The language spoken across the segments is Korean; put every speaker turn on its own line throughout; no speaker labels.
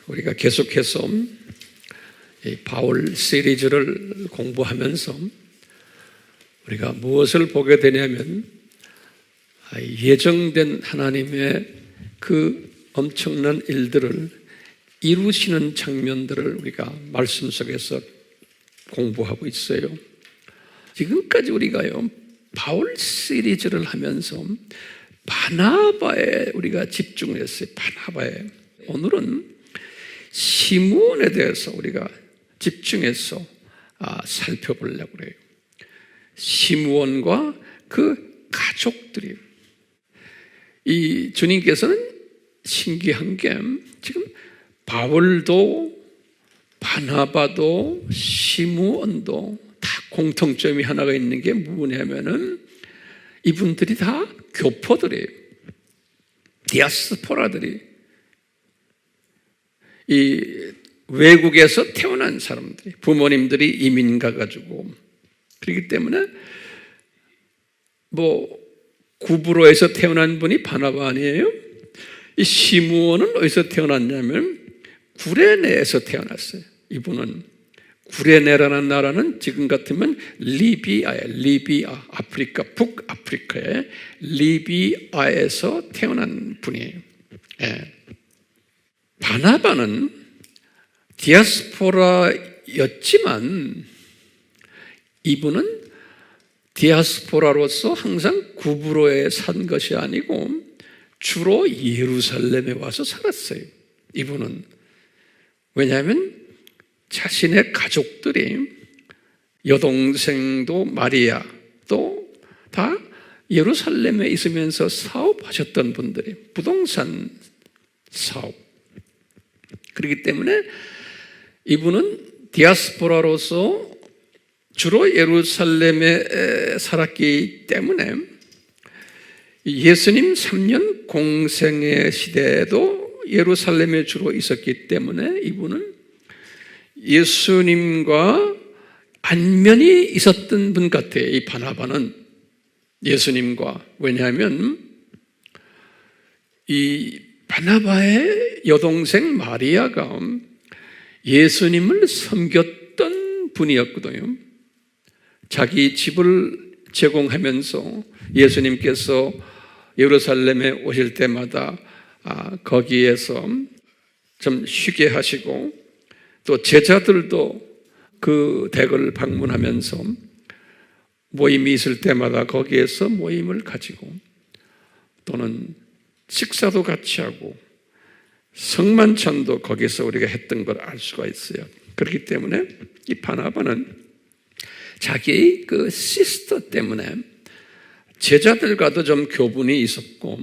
우리가 계속해서 이 바울 시리즈를 공부하면서 우리가 무엇을 보게 되냐면 예정된 하나님의 그 엄청난 일들을 이루시는 장면들을 우리가 말씀 속에서 공부하고 있어요. 지금까지 우리가요, 바울 시리즈를 하면서 바나바에 우리가 집중했어요. 바나바에. 오늘은 시므온에 대해서 우리가 집중해서 살펴보려고 그래요. 시므온과 그 가족들이, 이 주님께서는 신기한 게 지금 바울도 바나바도 시므온도 다 공통점이 하나가 있는 게 뭐냐면은 이분들이 다 교포들이에요. 디아스포라들이, 이 외국에서 태어난 사람들이, 부모님들이 이민 가가지고, 그렇기 때문에 구브로에서 태어난 분이 바나바 아니에요? 이 시므온은 어디서 태어났냐면 구레네에서 태어났어요. 이분은 구레네라는 나라는 지금 같으면 리비아예요. 리비아, 아프리카, 북아프리카의 리비아에서 태어난 분이에요. 예. 바나바는 디아스포라였지만 이분은 디아스포라로서 항상 구브로에 산 것이 아니고 주로 예루살렘에 와서 살았어요. 이분은. 왜냐하면 자신의 가족들이, 여동생도 마리아도 다 예루살렘에 있으면서 사업하셨던 분들이, 부동산 사업. 그렇기 때문에 이분은 디아스포라로서 주로 예루살렘에 살았기 때문에 예수님 3년 공생의 시대에도 예루살렘에 주로 있었기 때문에 이분은 예수님과 안면이 있었던 분 같아요. 이 바나바는 예수님과. 왜냐하면 이 바나바의 여동생 마리아가 예수님을 섬겼던 분이었거든요. 자기 집을 제공하면서 예수님께서 예루살렘에 오실 때마다 거기에서 좀 쉬게 하시고, 또 제자들도 그 댁을 방문하면서 모임이 있을 때마다 거기에서 모임을 가지고, 또는 식사도 같이 하고 성만찬도 거기서 우리가 했던 걸 알 수가 있어요. 그렇기 때문에 이 바나바는 자기의 그 시스터 때문에 제자들과도 좀 교분이 있었고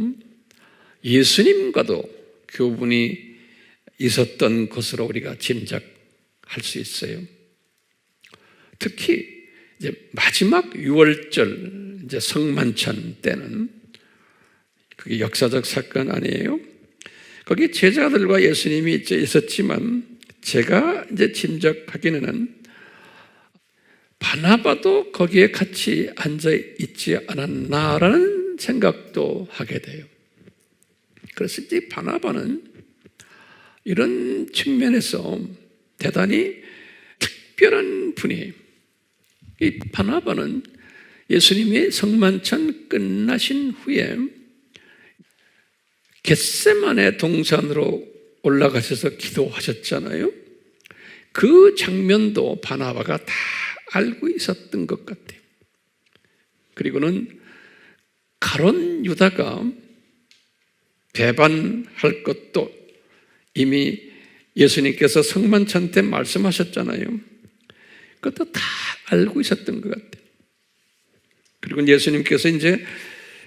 예수님과도 교분이 있었던 것으로 우리가 짐작할 수 있어요. 특히 이제 마지막 6월절 이제 성만찬 때는, 그게 역사적 사건 아니에요? 거기 제자들과 예수님이 있었지만 제가 이제 짐작하기에는 바나바도 거기에 같이 앉아 있지 않았나라는 생각도 하게 돼요. 그래서 이 바나바는 이런 측면에서 대단히 특별한 분이에요. 이 바나바는 예수님이 성만찬 끝나신 후에 겟세마네 동산으로 올라가셔서 기도하셨잖아요. 그 장면도 바나바가 다 알고 있었던 것 같아요. 그리고는 가룟 유다가 배반할 것도 이미 예수님께서 성만찬 때 말씀하셨잖아요. 그것도 다 알고 있었던 것 같아요. 그리고 예수님께서 이제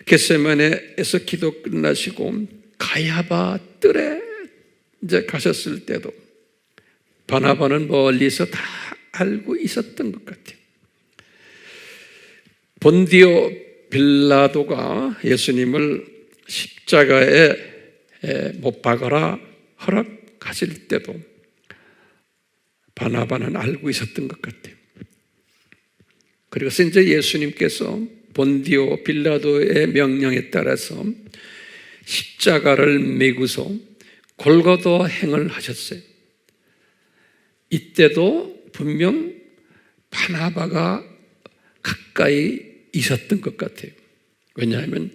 겟세마네에서 기도 끝나시고 가야바 뜰에 이제 가셨을 때도 바나바는 멀리서 다 알고 있었던 것 같아요. 본디오 빌라도가 예수님을 십자가에 못 박아라 허락하실 때도 바나바는 알고 있었던 것 같아요. 그리고 이제 예수님께서 본디오 빌라도의 명령에 따라서 십자가를 메고서 골고다 행을 하셨어요. 이때도 분명 바나바가 가까이 있었던 것 같아요. 왜냐하면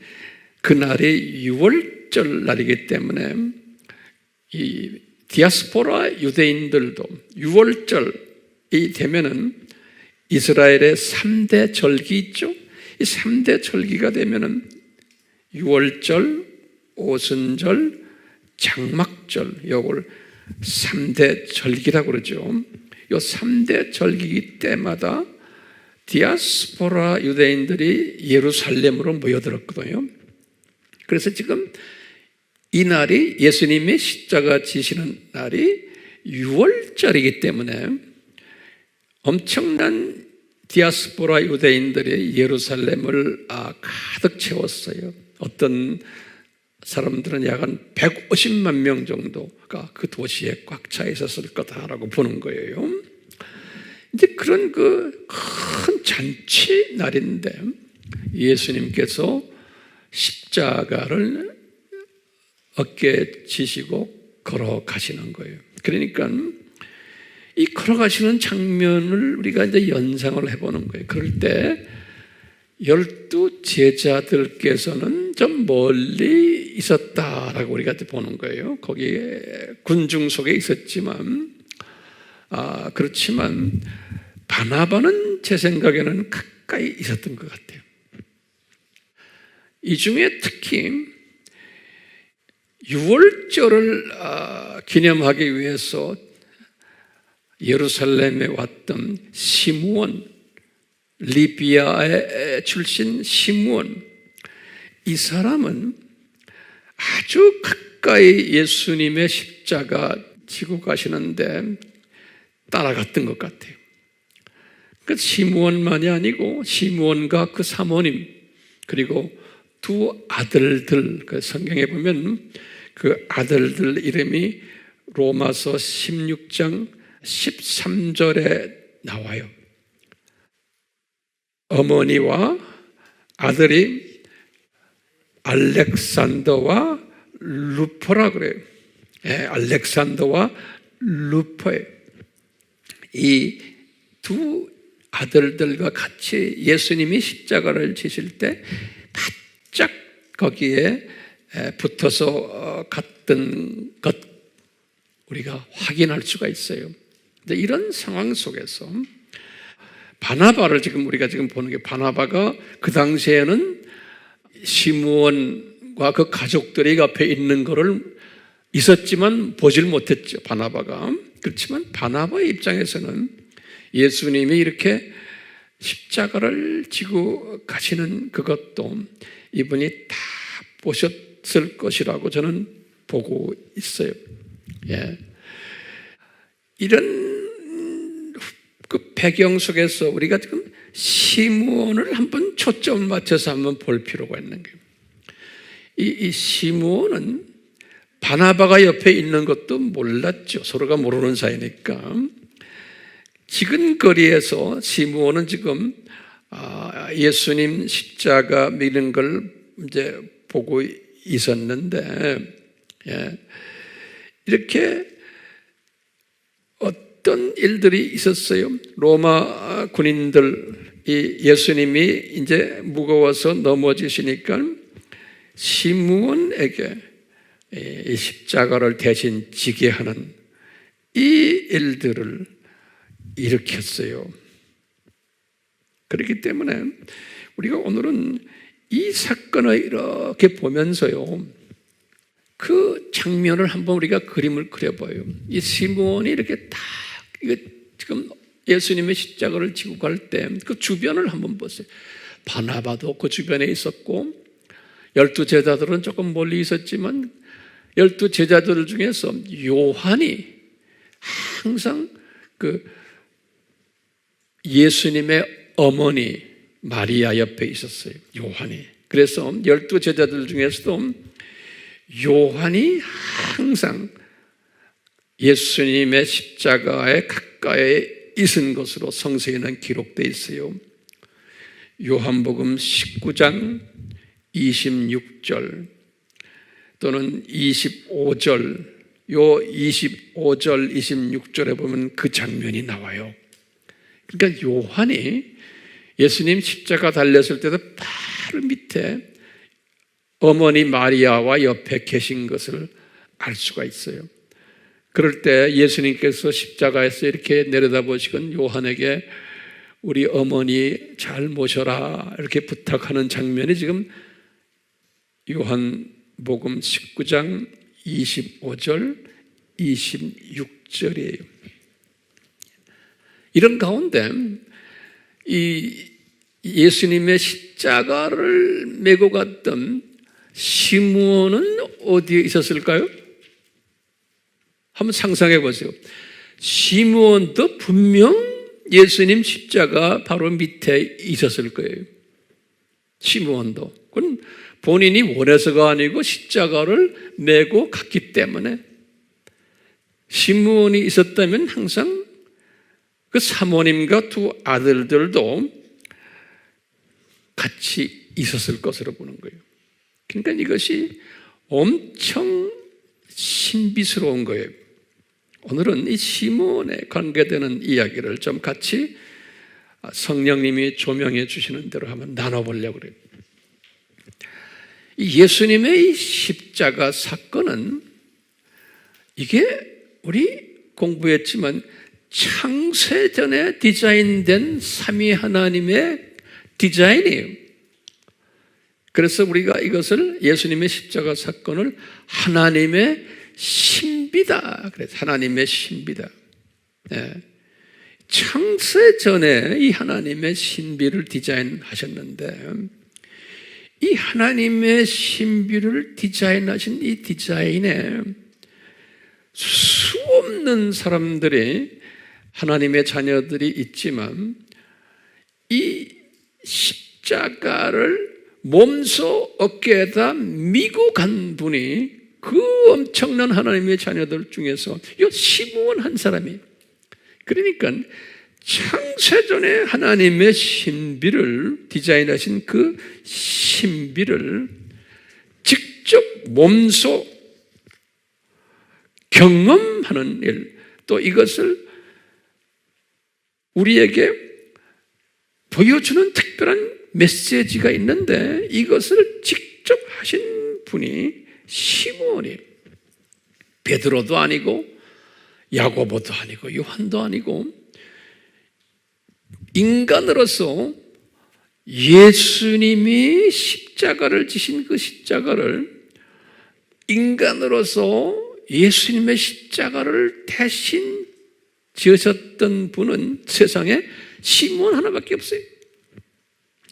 그날이 유월절 날이기 때문에 이 디아스포라 유대인들도 유월절이 되면은 이스라엘의 3대 절기 있죠? 이 3대 절기가 되면은 유월절, 오순절, 장막절, 요걸 3대 절기라고 그러죠. 요 3대 절기 때마다 디아스포라 유대인들이 예루살렘으로 모여들었거든요. 그래서 지금 이 날이 예수님이 십자가 지시는 날이 6월절이기 때문에 엄청난 디아스포라 유대인들이 예루살렘을 가득 채웠어요. 어떤 사람들은 약 한 150만 명 정도가 그 도시에 꽉 차 있었을 거다라고 보는 거예요. 이제 그런 그 큰 잔치 날인데 예수님께서 십자가를 어깨에 지시고 걸어가시는 거예요. 그러니까 이 걸어가시는 장면을 우리가 이제 연상을 해보는 거예요. 그럴 때 12 제자들께서는 좀 멀리 있었다라고 우리가 보는 거예요. 거기에 군중 속에 있었지만, 그렇지만 바나바는 제 생각에는 가까이 있었던 것 같아요. 이 중에 특히 유월절을 기념하기 위해서 예루살렘에 왔던 시므온, 리비아의 출신 시므온, 이 사람은 아주 가까이 예수님의 십자가 지고 가시는데 따라갔던 것 같아요. 그 시므온만이 아니고 시므온과 그 사모님 그리고 두 아들들, 그 성경에 보면 그 아들들 이름이 로마서 16장 13절에 나와요. 어머니와 아들이 알렉산더와 루퍼라 그래요. 알렉산더와 루퍼예요. 이 두 아들들과 같이 예수님이 십자가를 지실 때 바짝 거기에 붙어서 갔던 것 우리가 확인할 수가 있어요. 이런 상황 속에서 바나바를 우리가 보는 게 바나바가 그 당시에는 시므온과 그 가족들이 옆에 있는 거를 있었지만 보질 못했죠. 바나바가. 그렇지만 바나바의 입장에서는 예수님이 이렇게 십자가를 지고 가시는 그것도 이분이 다 보셨을 것이라고 저는 보고 있어요. 예. 이런 그 배경 속에서 우리가 지금 시므온을 한번 초점을 맞춰서 한번 볼 필요가 있는 거예요. 이 시므온은 바나바가 옆에 있는 것도 몰랐죠. 서로가 모르는 사이니까. 지근거리에서 시므온은 지금 예수님 십자가 미는 걸 이제 보고 있었는데, 예. 이렇게 어떤 일들이 있었어요. 로마 군인들이 예수님이 이제 무거워서 넘어지시니까 시므온에게 이 십자가를 대신 지게 하는 이 일들을 일으켰어요. 그렇기 때문에 우리가 오늘은 이 사건을 이렇게 보면서요, 그 장면을 한번 우리가 그림을 그려봐요. 이 시므온이 이렇게 딱 이거 지금 예수님의 십자가를 지고 갈 때 그 주변을 한번 보세요. 바나바도 그 주변에 있었고 12 제자들은 조금 멀리 있었지만 12 제자들 중에서 요한이 항상 그 예수님의 어머니 마리아 옆에 있었어요. 요한이. 그래서 12 제자들 중에서도 요한이 항상 예수님의 십자가에 가까이 있은 것으로 성서에는 기록되어 있어요. 요한복음 19장 26절 또는 25절 요 25절, 26절에 보면 그 장면이 나와요. 그러니까 요한이 예수님 십자가 달렸을 때도 바로 밑에 어머니 마리아와 옆에 계신 것을 알 수가 있어요. 그럴 때 예수님께서 십자가에서 이렇게 내려다보시건 요한에게 우리 어머니 잘 모셔라 이렇게 부탁하는 장면이 지금 요한복음 19장 25절, 26절이에요. 이런 가운데 이 예수님의 십자가를 메고 갔던 시므온은 어디에 있었을까요? 한번 상상해 보세요. 시므온도 분명 예수님 십자가 바로 밑에 있었을 거예요. 시므온도. 그건 본인이 원해서가 아니고 십자가를 메고 갔기 때문에 시므온이 있었다면 항상 그 사모님과 두 아들들도 같이 있었을 것으로 보는 거예요. 그러니까 이것이 엄청 신비스러운 거예요. 오늘은 이 시므온에 관계되는 이야기를 좀 같이 성령님이 조명해 주시는 대로 한번 나눠보려고 그래요. 예수님의 이 십자가 사건은 이게 우리 공부했지만 창세전에 디자인된 삼위 하나님의 디자인이에요. 그래서 우리가 이것을 예수님의 십자가 사건을 하나님의 신비다. 그래서 하나님의 신비다. 네. 창세전에 이 하나님의 신비를 디자인하셨는데 이 하나님의 신비를 디자인하신 이 디자인에 수없는 사람들이 하나님의 자녀들이 있지만 이 십자가를 몸소 어깨에다 미고 간 분이 그 엄청난 하나님의 자녀들 중에서 이 시므온 한 사람이 그러니까 창세전에 하나님의 신비를 디자인하신 그 신비를 직접 몸소 경험하는 일, 또 이것을 우리에게 보여주는 특별한 메시지가 있는데 이것을 직접 하신 분이 시므온이에요. 베드로도 아니고 야고보도 아니고 요한도 아니고 인간으로서 예수님이 십자가를 지신 그 십자가를 인간으로서 예수님의 십자가를 대신 지으셨던 분은 세상에 시므온 하나밖에 없어요.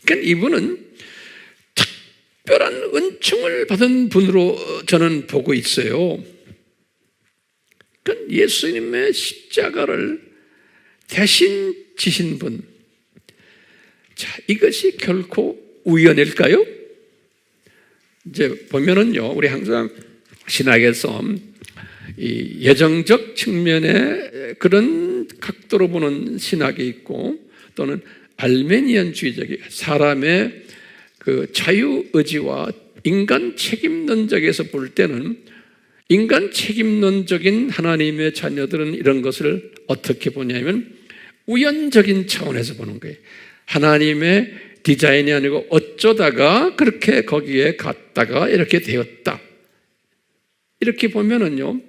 그러니까 이분은 특별한 은총을 받은 분으로 저는 보고 있어요. 그러니까 예수님의 십자가를 대신 지신 분. 자, 이것이 결코 우연일까요? 이제 보면은요, 우리 항상 신학에서 이 예정적 측면의 그런 각도로 보는 신학이 있고 또는 알메니안주의적인 사람의 그 자유의지와 인간 책임론적에서 볼 때는 인간 책임론적인 하나님의 자녀들은 이런 것을 어떻게 보냐면 우연적인 차원에서 보는 거예요. 하나님의 디자인이 아니고 어쩌다가 그렇게 거기에 갔다가 이렇게 되었다. 이렇게 보면은요,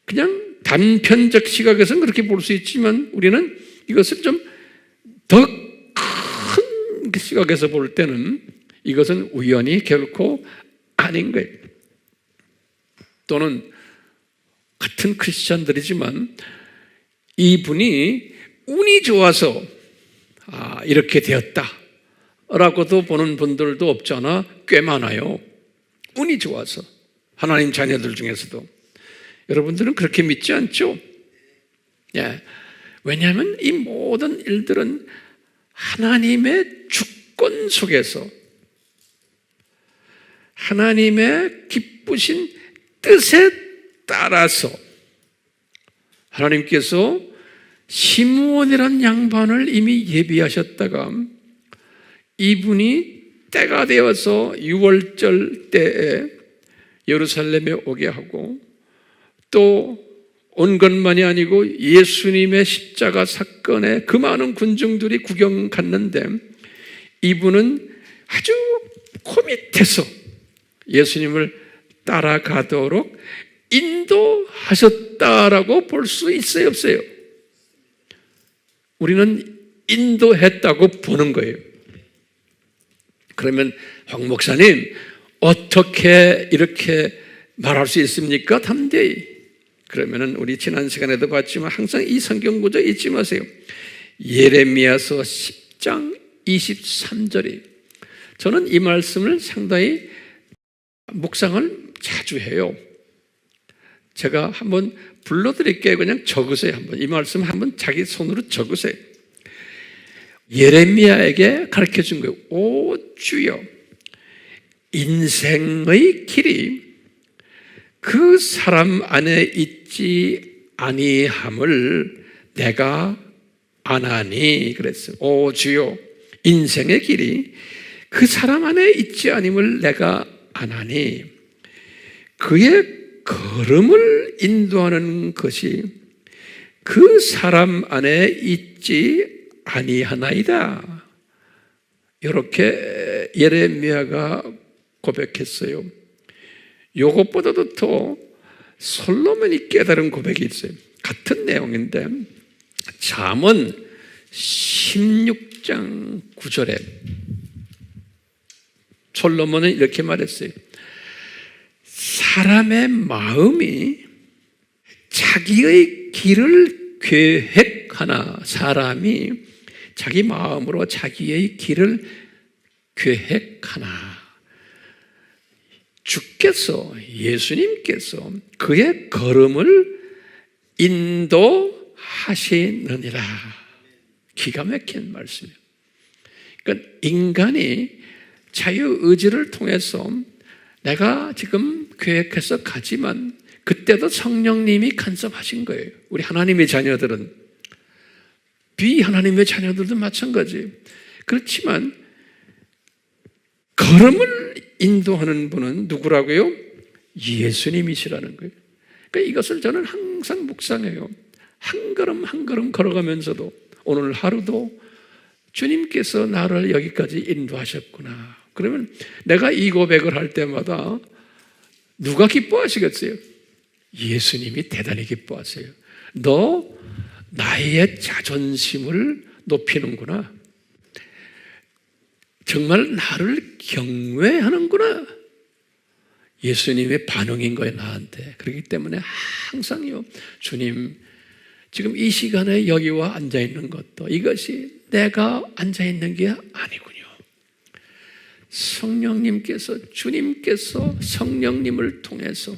그냥 단편적 시각에서는 그렇게 볼 수 있지만 우리는 이것을 좀 더 큰 시각에서 볼 때는 이것은 우연이 결코 아닌 거예요. 또는 같은 크리스찬들이지만 이분이 운이 좋아서 이렇게 되었다라고도 보는 분들도 없잖아. 꽤 많아요. 운이 좋아서. 하나님 자녀들 중에서도. 여러분들은 그렇게 믿지 않죠? 예. 왜냐하면 이 모든 일들은 하나님의 주권 속에서 하나님의 기쁘신 뜻에 따라서 하나님께서 시므온이라는 양반을 이미 예비하셨다가 이분이 때가 되어서 유월절 때에 예루살렘에 오게 하고 또 온 것만이 아니고 예수님의 십자가 사건에 그 많은 군중들이 구경 갔는데 이분은 아주 코밑에서 예수님을 따라가도록 인도하셨다라고 볼 수 있어요, 없어요? 우리는 인도했다고 보는 거예요. 그러면 황 목사님 어떻게 이렇게 말할 수 있습니까? 담대히. 그러면은 우리 지난 시간에도 봤지만 항상 이 성경 구절 잊지 마세요. 예레미야서 10장 23절이 저는 이 말씀을 상당히 묵상을 자주 해요. 제가 한번 불러드릴게요. 그냥 적으세요. 한번 이 말씀 한번 자기 손으로 적으세요. 예레미야에게 가르쳐 준 거예요. 오 주여, 인생의 길이 그 사람 안에 있지 아니함을 내가 아나니 그랬어요. 오 주여, 인생의 길이 그 사람 안에 있지 아님을 내가 아나니 그의 걸음을 인도하는 것이 그 사람 안에 있지 아니하나이다. 이렇게 예레미야가 고백했어요. 이것보다도 더 솔로몬이 깨달은 고백이 있어요. 같은 내용인데 잠언 16장 9절에 솔로몬은 이렇게 말했어요. 사람의 마음이 자기의 길을 계획하나 사람이 자기 마음으로 자기의 길을 계획하나 주께서 예수님께서 그의 걸음을 인도하시느니라. 기가 막힌 말씀이에요. 그러니까 인간이 자유의지를 통해서 내가 지금 계획해서 가지만 그때도 성령님이 간섭하신 거예요. 우리 하나님의 자녀들은 비하나님의 자녀들도 마찬가지예요. 그렇지만 걸음을 인도하는 분은 누구라고요? 예수님이시라는 거예요. 그러니까 이것을 저는 항상 묵상해요. 한 걸음 한 걸음 걸어가면서도 오늘 하루도 주님께서 나를 여기까지 인도하셨구나. 그러면 내가 이 고백을 할 때마다 누가 기뻐하시겠어요? 예수님이 대단히 기뻐하세요. 너 나의 자존심을 높이는구나. 정말 나를 경외하는구나. 예수님의 반응인 거예요, 나한테. 그렇기 때문에 항상요, 주님, 지금 이 시간에 여기와 앉아있는 것도 이것이 내가 앉아있는 게 아니군요. 성령님께서, 주님께서 성령님을 통해서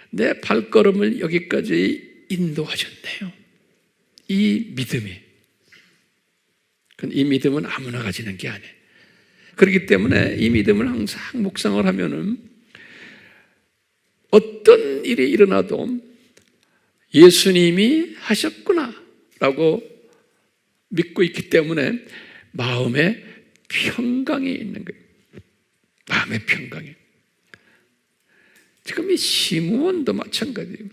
내 발걸음을 여기까지 인도하셨네요. 이 믿음이. 이 믿음은 아무나 가지는 게 아니에요. 그렇기 때문에 이 믿음을 항상 묵상을 하면은 어떤 일이 일어나도 예수님이 하셨구나 라고 믿고 있기 때문에 마음에 평강이 있는 거예요. 마음의 평강이. 지금 이 시므온도 마찬가지예요.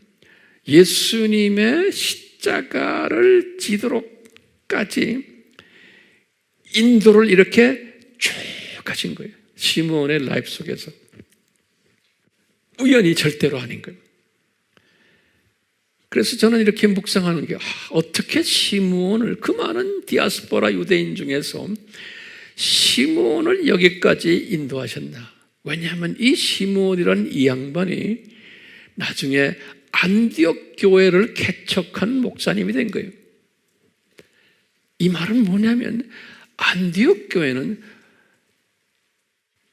예수님의 십자가를 지도록까지 인도를 이렇게 쭉 가신 거예요. 시므온의 라이프 속에서. 우연히 절대로 아닌 거예요. 그래서 저는 이렇게 묵상하는 게 어떻게 시므온을 그 많은 디아스포라 유대인 중에서 시므온을 여기까지 인도하셨나. 왜냐하면 이 시므온이라는 이 양반이 나중에 안디옥 교회를 개척한 목사님이 된 거예요. 이 말은 뭐냐면 안디옥 교회는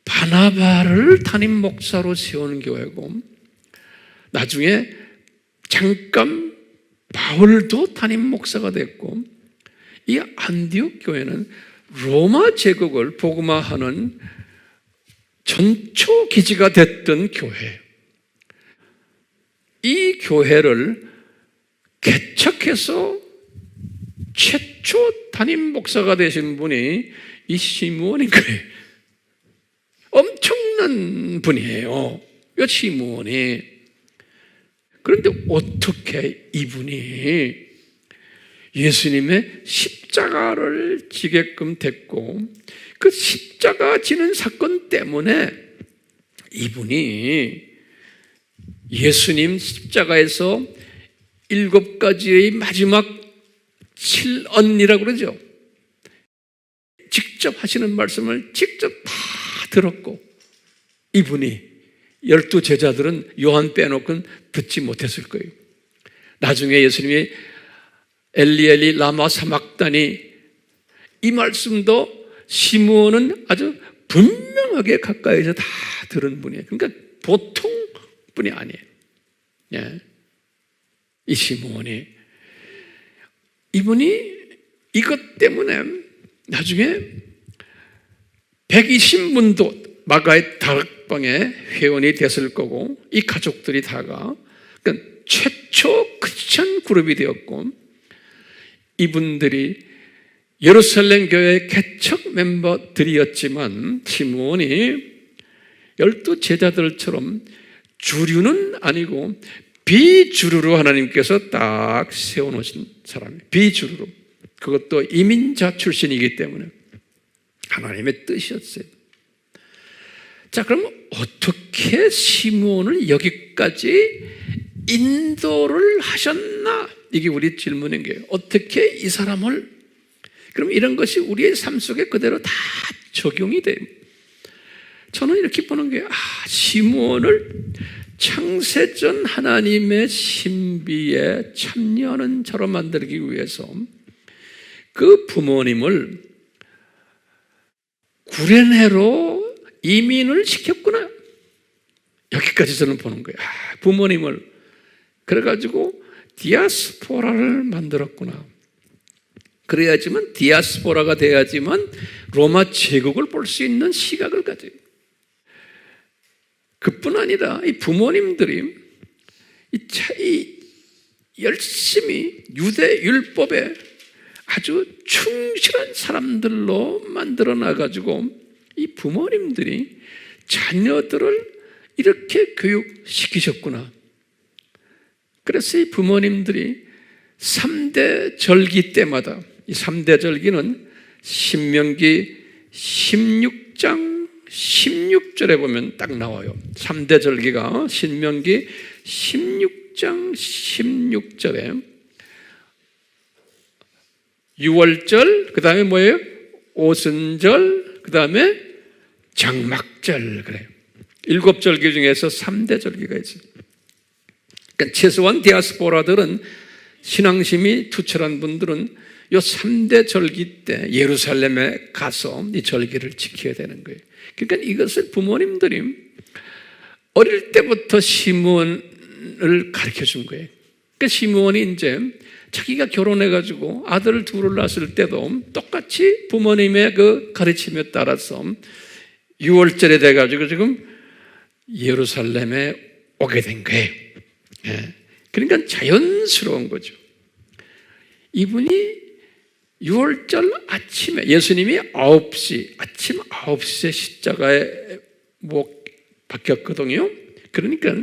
바나바를 담임 목사로 세우는 교회고 나중에 잠깐 바울도 담임 목사가 됐고 이 안디옥 교회는 로마 제국을 복음화하는 전초 기지가 됐던 교회예요. 이 교회를 개척해서 최초 담임 목사가 되신 분이 이 시므온인 거예요. 엄청난 분이에요. 이 시므온이. 그런데 어떻게 이분이 예수님의 십자가를 지게끔 됐고, 그 십자가 지는 사건 때문에 이분이 예수님 십자가에서 7가지의 마지막 7언이라고 그러죠. 직접 하시는 말씀을 직접 다 들었고, 이분이 12 제자들은 요한 빼놓고는 듣지 못했을 거예요. 나중에 예수님이 엘리 엘리 라마 사막다니, 이 말씀도 시므온은 아주 분명하게 가까이서 다 들은 분이에요. 그러니까 보통 분이 아니에요. 예. 이 시므온이, 이분이 이것 때문에 나중에 120문도 마가의 다락방에 회원이 됐을 거고, 이 가족들이 다가 그러니까 최초 크리스천 그룹이 되었고, 이분들이 예루살렘 교회의 개척 멤버들이었지만 시므온이 12 제자들처럼 주류는 아니고 비주류로 하나님께서 딱 세워놓으신 사람이에요. 비주류로. 그것도 이민자 출신이기 때문에 하나님의 뜻이었어요. 자, 그럼 어떻게 시므온을 여기까지 인도를 하셨나? 이게 우리 질문인 거예요. 어떻게 이 사람을, 그럼 이런 것이 우리의 삶 속에 그대로 다 적용이 돼요. 저는 이렇게 보는 거예요. 시므온을 창세전 하나님의 신비에 참여하는 자로 만들기 위해서 그 부모님을 구레네로 이민을 시켰구나. 여기까지 저는 보는 거예요. 부모님을. 그래가지고 디아스포라를 만들었구나. 그래야지만, 디아스포라가 돼야지만 로마 제국을 볼 수 있는 시각을 가져요. 그뿐 아니라 이 부모님들이 열심히 유대 율법에 아주 충실한 사람들로 만들어 놔가지고 이 부모님들이 자녀들을 이렇게 교육시키셨구나. 그래서 이 부모님들이 3대 절기 때마다, 이 3대 절기는 신명기 16장 16절에 보면 딱 나와요. 3대 절기가 신명기 16장 16절에 유월절, 그 다음에 뭐예요? 오순절, 그 다음에 장막절, 그래요. 7절기 중에서 3대 절기가 있어요. 그러니까 최소한 디아스포라들은, 신앙심이 투철한 분들은 이 3대 절기 때 예루살렘에 가서 이 절기를 지켜야 되는 거예요. 그러니까 이것을 부모님들이 어릴 때부터 시므온을 가르쳐 준 거예요. 그러니까 시므온이 이제 자기가 결혼해가지고 아들을 둘을 낳았을 때도 똑같이 부모님의 그 가르침에 따라서 6월절에 돼가지고 지금 예루살렘에 오게 된 거예요. 예. 그러니까 자연스러운 거죠. 이분이 6월절 아침에, 예수님이 아침 9시에 십자가에 못 박혔거든요. 그러니까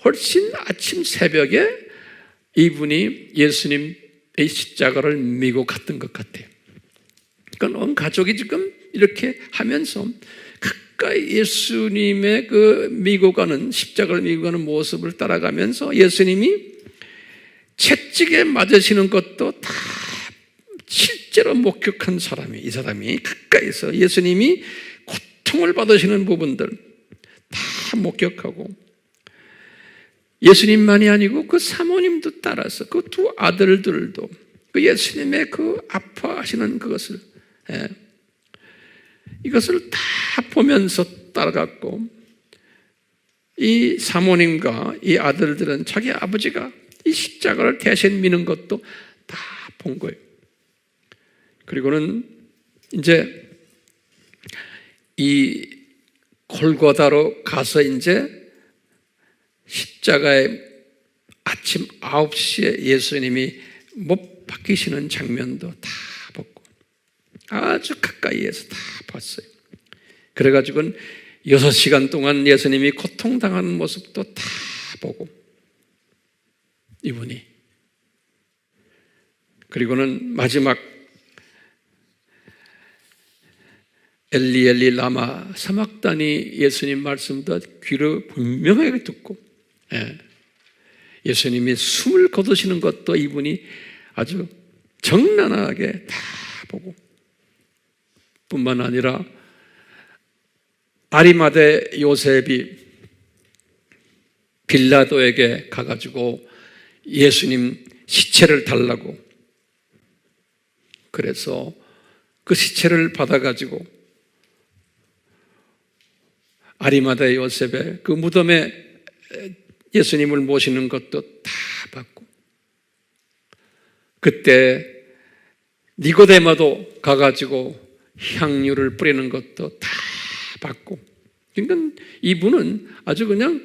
훨씬 아침 새벽에 이분이 예수님의 십자가를 미고 갔던 것 같아요. 그러니까 온 가족이 지금 이렇게 하면서 가까이 예수님의 그 미고 가는, 십자가를 미고 가는 모습을 따라가면서 예수님이 채찍에 맞으시는 것도 다 실제로 목격한 사람이, 이 사람이 가까이서 예수님이 고통을 받으시는 부분들 다 목격하고, 예수님만이 아니고 그 사모님도 따라서 그 두 아들들도 그 예수님의 그 아파하시는 그것을, 이것을 다 보면서 따라갔고, 이 사모님과 이 아들들은 자기 아버지가 이 십자가를 대신 미는 것도 다 본 거예요. 그리고는 이제 이 골고다로 가서 이제 십자가에 아침 9시에 예수님이 못 박히시는 장면도 다 보고 아주 가까이에서 다 봤어요. 그래가지고는 6시간 동안 예수님이 고통당하는 모습도 다 보고, 이분이. 그리고는 마지막 엘리 엘리 라마 사막단이 예수님 말씀도 귀로 분명하게 듣고, 예수님이 숨을 거두시는 것도 이분이 아주 정난하게 다 보고, 뿐만 아니라 아리마대 요셉이 빌라도에게 가가지고 예수님 시체를 달라고, 그래서 그 시체를 받아가지고 아리마대 요셉의 그 무덤에 예수님을 모시는 것도 다 받고, 그때 니고데모도 가가지고 향유를 뿌리는 것도 다 받고, 그러니까 이분은 아주 그냥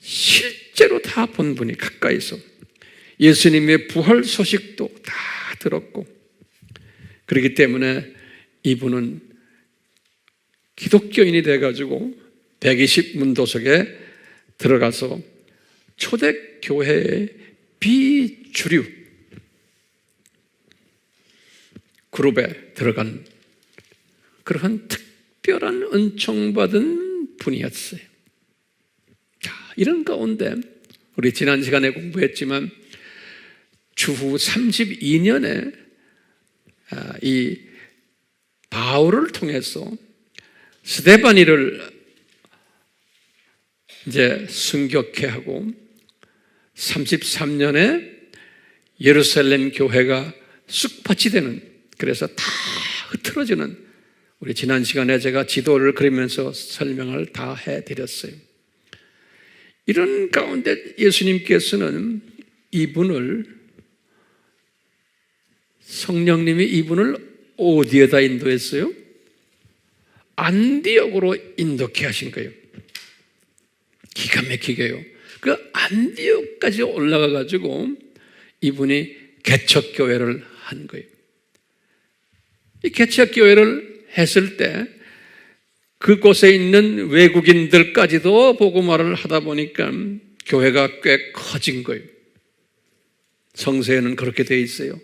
실제로 다 본 분이, 가까이서 예수님의 부활 소식도 다 들었고, 그렇기 때문에 이분은 기독교인이 돼가지고 120문도석에 들어가서 초대교회의 비주류 그룹에 들어간 그러한 특별한 은총받은 분이었어요. 자, 이런 가운데 우리 지난 시간에 공부했지만 주후 32년에 이 바울을 통해서 스데바니를 이제 순교케 하고 33년에 예루살렘 교회가 쑥밭이 되는, 그래서 다 흐트러지는, 우리 지난 시간에 제가 지도를 그리면서 설명을 다 해드렸어요. 이런 가운데 예수님께서는 이분을, 성령님이 이분을 어디에다 인도했어요? 안디옥으로 인도케 하신 거예요. 기가 막히게요. 그 안디옥까지 올라가 가지고 이분이 개척교회를 한 거예요. 이 개척교회를 했을 때 그곳에 있는 외국인들까지도 복음화를 하다 보니까 교회가 꽤 커진 거예요. 성서에는 그렇게 되어 있어요.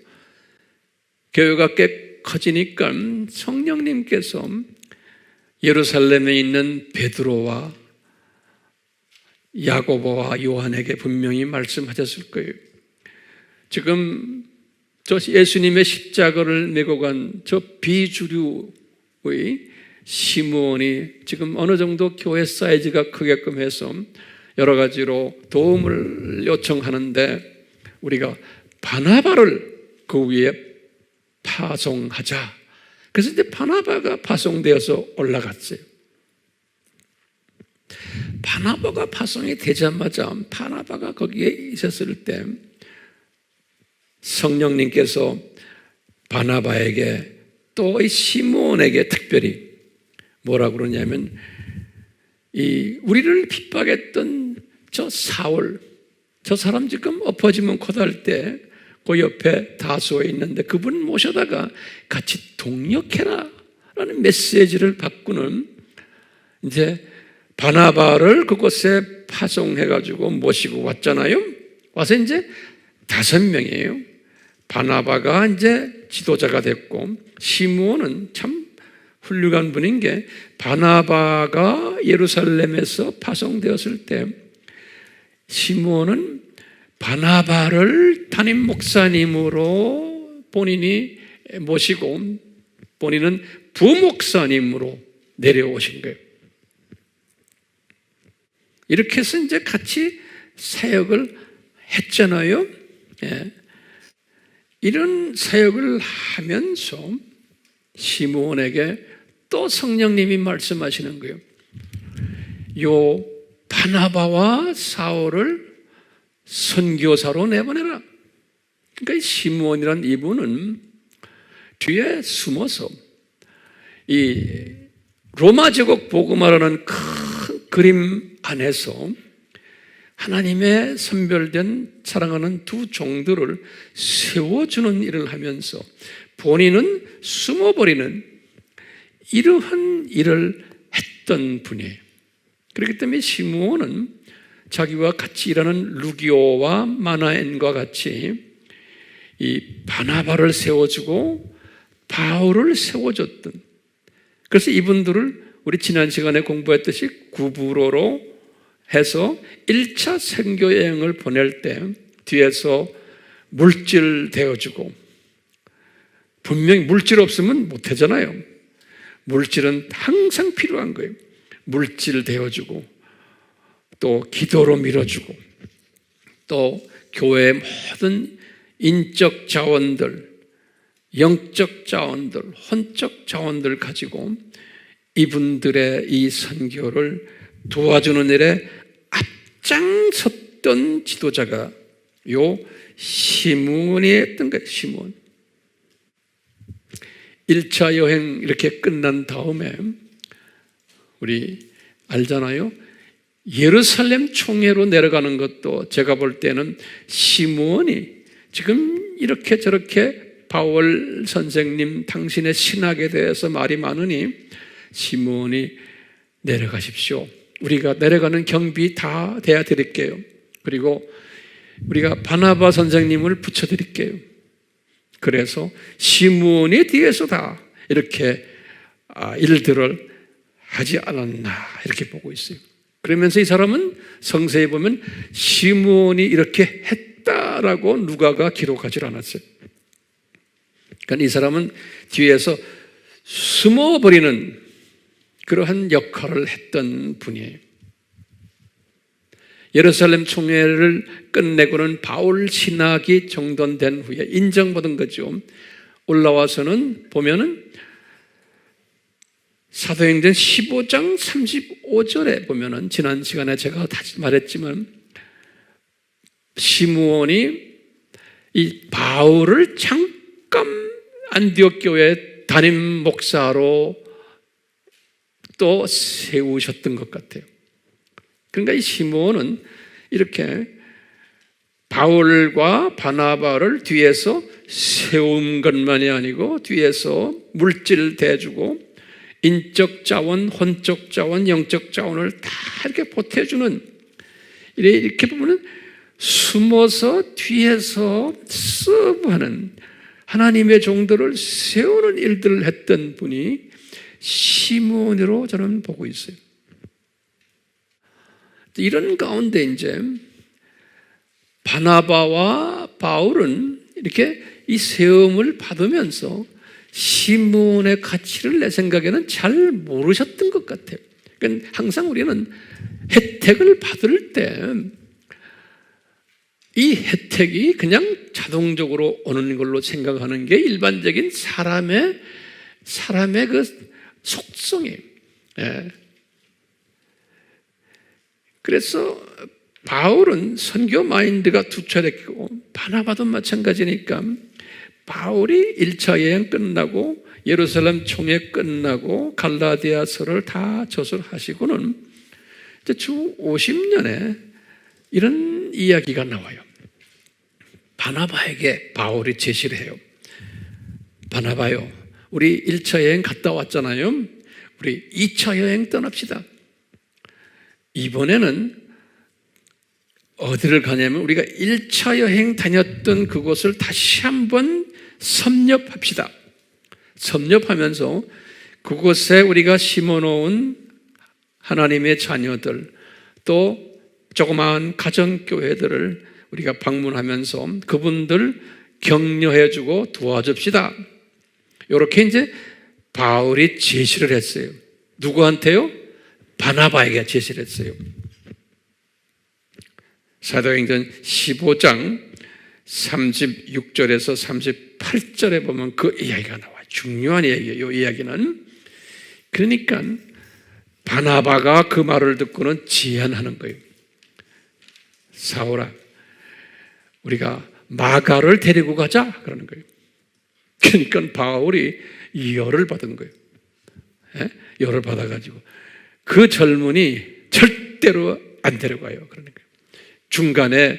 교회가 꽤 커지니까 성령님께서 예루살렘에 있는 베드로와 야고보와 요한에게 분명히 말씀하셨을 거예요. 지금 저 예수님의 십자가를 메고 간 저 비주류의 시므온이 지금 어느 정도 교회 사이즈가 크게끔 해서 여러 가지로 도움을 요청하는데 우리가 바나바를 그 위에 파송하자. 그래서 이제 바나바가 파송되어서 올라갔어요. 바나바가 파송이 되자마자 바나바가 거기에 있었을 때 성령님께서 바나바에게 또 이 시므온에게 특별히 뭐라고 그러냐면, 이 우리를 핍박했던 저 사울, 저 사람 지금 엎어지면 코다할 때 그 옆에 다소에 있는데 그분 모셔다가 같이 동역해라 라는 메시지를 바꾸는, 이제 바나바를 그곳에 파송해가지고 모시고 왔잖아요. 와서 이제 5명이에요. 바나바가 이제 지도자가 됐고, 시므온은 참 훌륭한 분인 게, 바나바가 예루살렘에서 파송되었을 때 시므온은 바나바를 담임 목사님으로 본인이 모시고 본인은 부목사님으로 내려오신 거예요. 이렇게 해서 이제 같이 사역을 했잖아요. 예. 이런 사역을 하면서 시므온에게 또 성령님이 말씀하시는 거예요. 요 바나바와 사울을 선교사로 내보내라. 그러니까 시므온이란 이분은 뒤에 숨어서 이 로마 제국 복음화라는 큰 그림 안에서 하나님의 선별된 사랑하는 두 종들을 세워주는 일을 하면서 본인은 숨어버리는 이러한 일을 했던 분이에요. 그렇기 때문에 시므온은 자기와 같이 일하는 루기오와 마나엔과 같이 이 바나바를 세워주고 바울을 세워줬던, 그래서 이분들을 우리 지난 시간에 공부했듯이 구부로로 해서 1차 선교 여행을 보낼 때 뒤에서 물질 대어주고, 분명히 물질 없으면 못 하잖아요. 물질은 항상 필요한 거예요. 물질 대어주고, 또 기도로 밀어주고, 또 교회의 모든 인적 자원들, 영적 자원들, 혼적 자원들 가지고 이분들의 이 선교를 도와주는 일에 앞장섰던 지도자가 요 시므온이었던 거예요. 시므온. 1차 여행 이렇게 끝난 다음에 우리 알잖아요. 예루살렘 총회로 내려가는 것도 제가 볼 때는 시므온이 지금 이렇게 저렇게 바울 선생님 당신의 신학에 대해서 말이 많으니 시므온이 내려가십시오. 우리가 내려가는 경비 다 대야 드릴게요. 그리고 우리가 바나바 선생님을 붙여드릴게요. 그래서 시므온이 뒤에서 다 이렇게 일들을 하지 않았나 이렇게 보고 있어요. 그러면서 이 사람은 성서에 보면 시므온이 이렇게 했다라고 누가가 기록하지 않았어요. 그러니까 이 사람은 뒤에서 숨어버리는 그러한 역할을 했던 분이에요. 예루살렘 총회를 끝내고는 바울 신학이 정돈된 후에 인정받은 거죠. 올라와서는 보면은 사도행전 15장 35절에 보면은 지난 시간에 제가 다시 말했지만 시므온이 이 바울을 잠깐 안디옥 교회 담임 목사로 또 세우셨던 것 같아요. 그러니까 이 시므온은 이렇게 바울과 바나바를 뒤에서 세운 것만이 아니고 뒤에서 물질 대주고 인적 자원, 혼적 자원, 영적 자원을 다 이렇게 보태주는, 이렇게 보면 숨어서 뒤에서 서브하는 하나님의 종들을 세우는 일들을 했던 분이 시므온으로 저는 보고 있어요. 이런 가운데 이제 바나바와 바울은 이렇게 이 세움을 받으면서 시므온의 가치를 내 생각에는 잘 모르셨던 것 같아요. 그러니까 항상 우리는 혜택을 받을 때 이 혜택이 그냥 자동적으로 오는 걸로 생각하는 게 일반적인 사람의 그 속성이에요. 예. 그래서 바울은 선교 마인드가 투철했고 바나바도 마찬가지니까 바울이 1차 여행 끝나고 예루살렘 총회 끝나고 갈라디아서를 다 저술하시고는 이제 주 50년에 이런 이야기가 나와요. 바나바에게 바울이 제시를 해요. 바나바요, 우리 1차 여행 갔다 왔잖아요. 우리 2차 여행 떠납시다. 이번에는 어디를 가냐면 우리가 1차 여행 다녔던 그곳을 다시 한번 섭렵합시다. 섭렵하면서 그곳에 우리가 심어놓은 하나님의 자녀들, 또 조그마한 가정교회들을 우리가 방문하면서 그분들 격려해주고 도와줍시다. 이렇게 이제 바울이 제시를 했어요. 누구한테요? 바나바에게 제시를 했어요. 사도행전 15장 36절에서 38절에 보면 그 이야기가 나와요. 중요한 이야기예요. 이 이야기는. 그러니까 바나바가 그 말을 듣고는 제안하는 거예요. 사울아, 우리가 마가를 데리고 가자 그러는 거예요. 그러니까 바울이 열을 받은 거예요. 열을 받아가지고 그 젊은이 절대로 안 데려가요 그러는 거예요. 중간에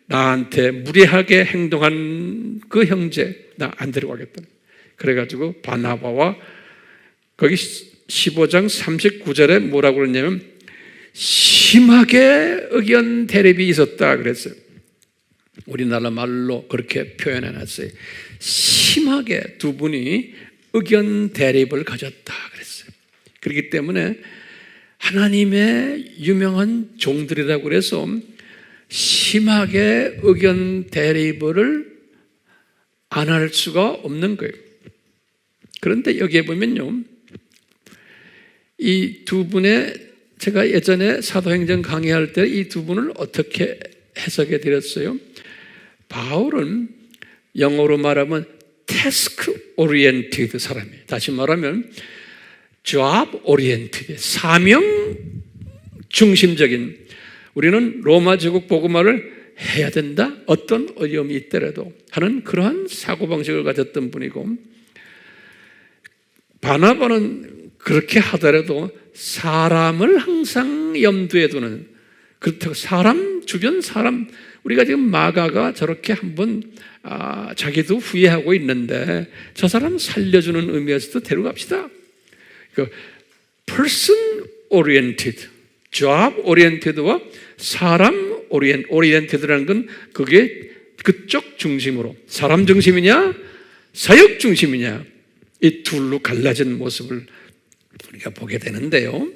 나한테 무례하게 행동한 그 형제 나 안 데려가겠다. 그래가지고 바나바와 거기 15장 39절에 뭐라고 그러냐면 심하게 의견 대립이 있었다 그랬어요. 우리나라 말로 그렇게 표현해 놨어요. 심하게 두 분이 의견 대립을 가졌다 그랬어요. 그렇기 때문에 하나님의 유명한 종들이라고 그래서 심하게 의견 대립을 안 할 수가 없는 거예요. 그런데 여기에 보면요, 이 두 분의, 제가 예전에 사도행전 강의할 때 이 두 분을 어떻게 해석해 드렸어요? 바울은 영어로 말하면 task oriented 사람이에요. 다시 말하면 job oriented, 사명 중심적인, 우리는 로마 제국 복음화를 해야 된다, 어떤 어려움이 있더라도 하는 그러한 사고방식을 가졌던 분이고, 바나바는 그렇게 하더라도 사람을 항상 염두에 두는, 그렇다고 사람, 주변 사람, 우리가 지금 마가가 저렇게 한번 자기도 후회하고 있는데 저 사람 살려주는 의미에서도 데려갑시다. 그 person oriented, job oriented와 사람 oriented라는 건 그게 그쪽 중심으로, 사람 중심이냐 사역 중심이냐, 이 둘로 갈라진 모습을 우리가 보게 되는데요.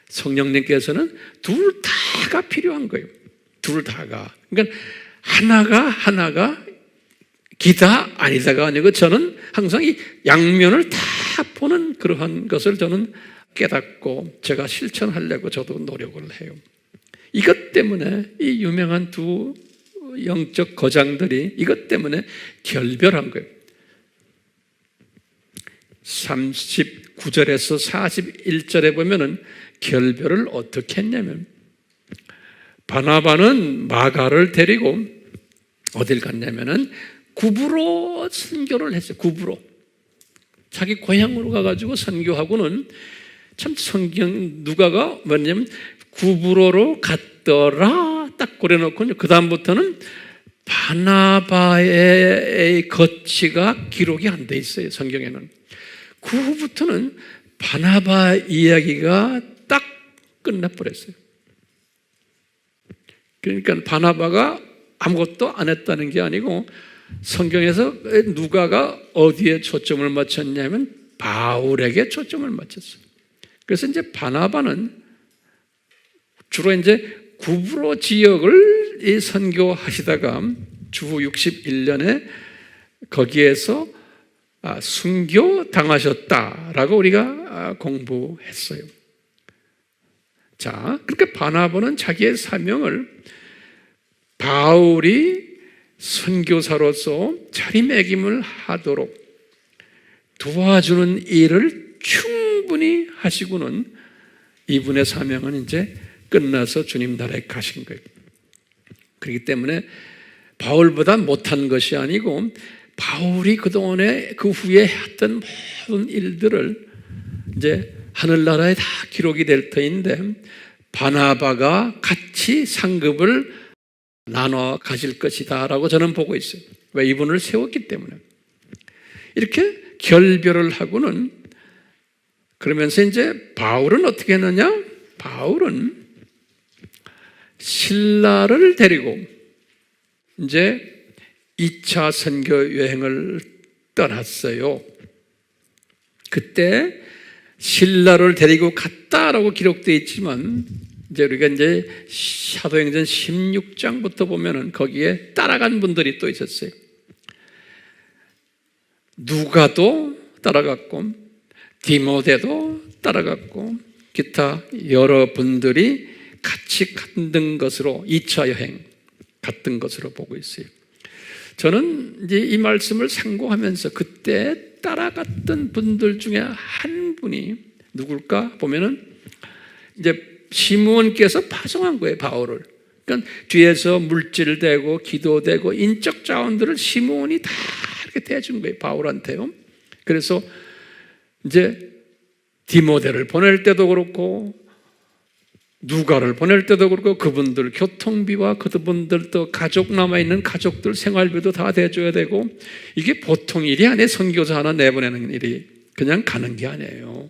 성령님께서는 둘 다가 필요한 거예요. 둘 다가. 그러니까 하나가 기다 아니다가 아니고, 저는 항상 이 양면을 다 보는 그러한 것을 저는 깨닫고 제가 실천하려고 저도 노력을 해요. 이것 때문에 이 유명한 두 영적 거장들이 이것 때문에 결별한 거예요. 39절에서 41절에 보면은 결별을 어떻게 했냐면, 바나바는 마가를 데리고 어딜 갔냐면은 구브로 선교를 했어요. 구브로. 자기 고향으로 가가지고 선교하고는, 참 성경 누가가 뭐냐면 구브로로 갔더라 딱 그래놓고, 그 다음부터는 바나바의 거치가 기록이 안 돼 있어요, 성경에는. 그 후부터는 바나바 이야기가 딱 끝나버렸어요. 그러니까 바나바가 아무것도 안 했다는 게 아니고, 성경에서 누가가 어디에 초점을 맞췄냐면 바울에게 초점을 맞췄어요. 그래서 이제 바나바는 주로 이제 구브로 지역을 선교하시다가 주후 61년에 거기에서 순교 당하셨다라고 우리가 공부했어요. 자, 그렇게 바나바는 자기의 사명을 바울이 선교사로서 자리매김을 하도록 도와주는 일을 충분히 하시고는 이분의 사명은 이제 끝나서 주님 나라에 가신 거예요. 그렇기 때문에 바울보다 못한 것이 아니고, 바울이 그동안에 그 후에 했던 모든 일들을 이제 하늘나라에 다 기록이 될 터인데, 바나바가 같이 상급을 나눠 가질 것이다 라고 저는 보고 있어요. 왜? 이분을 세웠기 때문에. 이렇게 결별을 하고는, 그러면서 이제 바울은 어떻게 했느냐? 바울은 실라를 데리고 이제 2차 선교 여행을 떠났어요. 그때 실라를 데리고 갔다라고 기록되어 있지만, 이제 우리가 이제 사도행전 16장부터 보면은 거기에 따라간 분들이 또 있었어요. 누가도 따라갔고, 디모데도 따라갔고, 기타 여러 분들이 같이 갔던 것으로 2차 여행 갔던 것으로 보고 있어요. 저는 이제 이 말씀을 상고하면서 그때 따라갔던 분들 중에 한 분이 누굴까 보면은 이제 시므온께서 파송한 거예요, 바울을. 그러니까 뒤에서 물질되고 기도되고 인적 자원들을 시므온이 다 이렇게 대준 거예요, 바울한테요. 그래서 이제 디모데를 보낼 때도 그렇고 누가를 보낼 때도 그렇고 그분들 교통비와 그분들 또 가족 남아있는 가족들 생활비도 다 대줘야 되고, 이게 보통 일이 아니에요. 선교사 하나 내보내는 일이 그냥 가는 게 아니에요.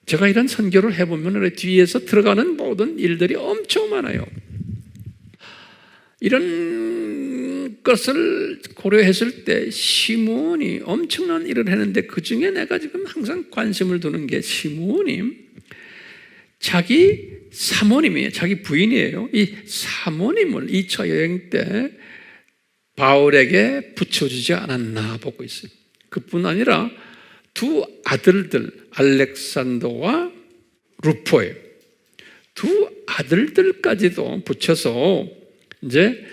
제가 이런 선교를 해보면 뒤에서 들어가는 모든 일들이 엄청 많아요. 이런 것을 고려했을 때 시므온이 엄청난 일을 했는데 그 중에 내가 지금 항상 관심을 두는 게 시므온이 자기 사모님이에요. 자기 부인이에요. 이 사모님을 2차 여행 때 바울에게 붙여주지 않았나 보고 있어요. 그뿐 아니라 두 아들들 알렉산더와 루포예요. 두 아들들까지도 붙여서 이제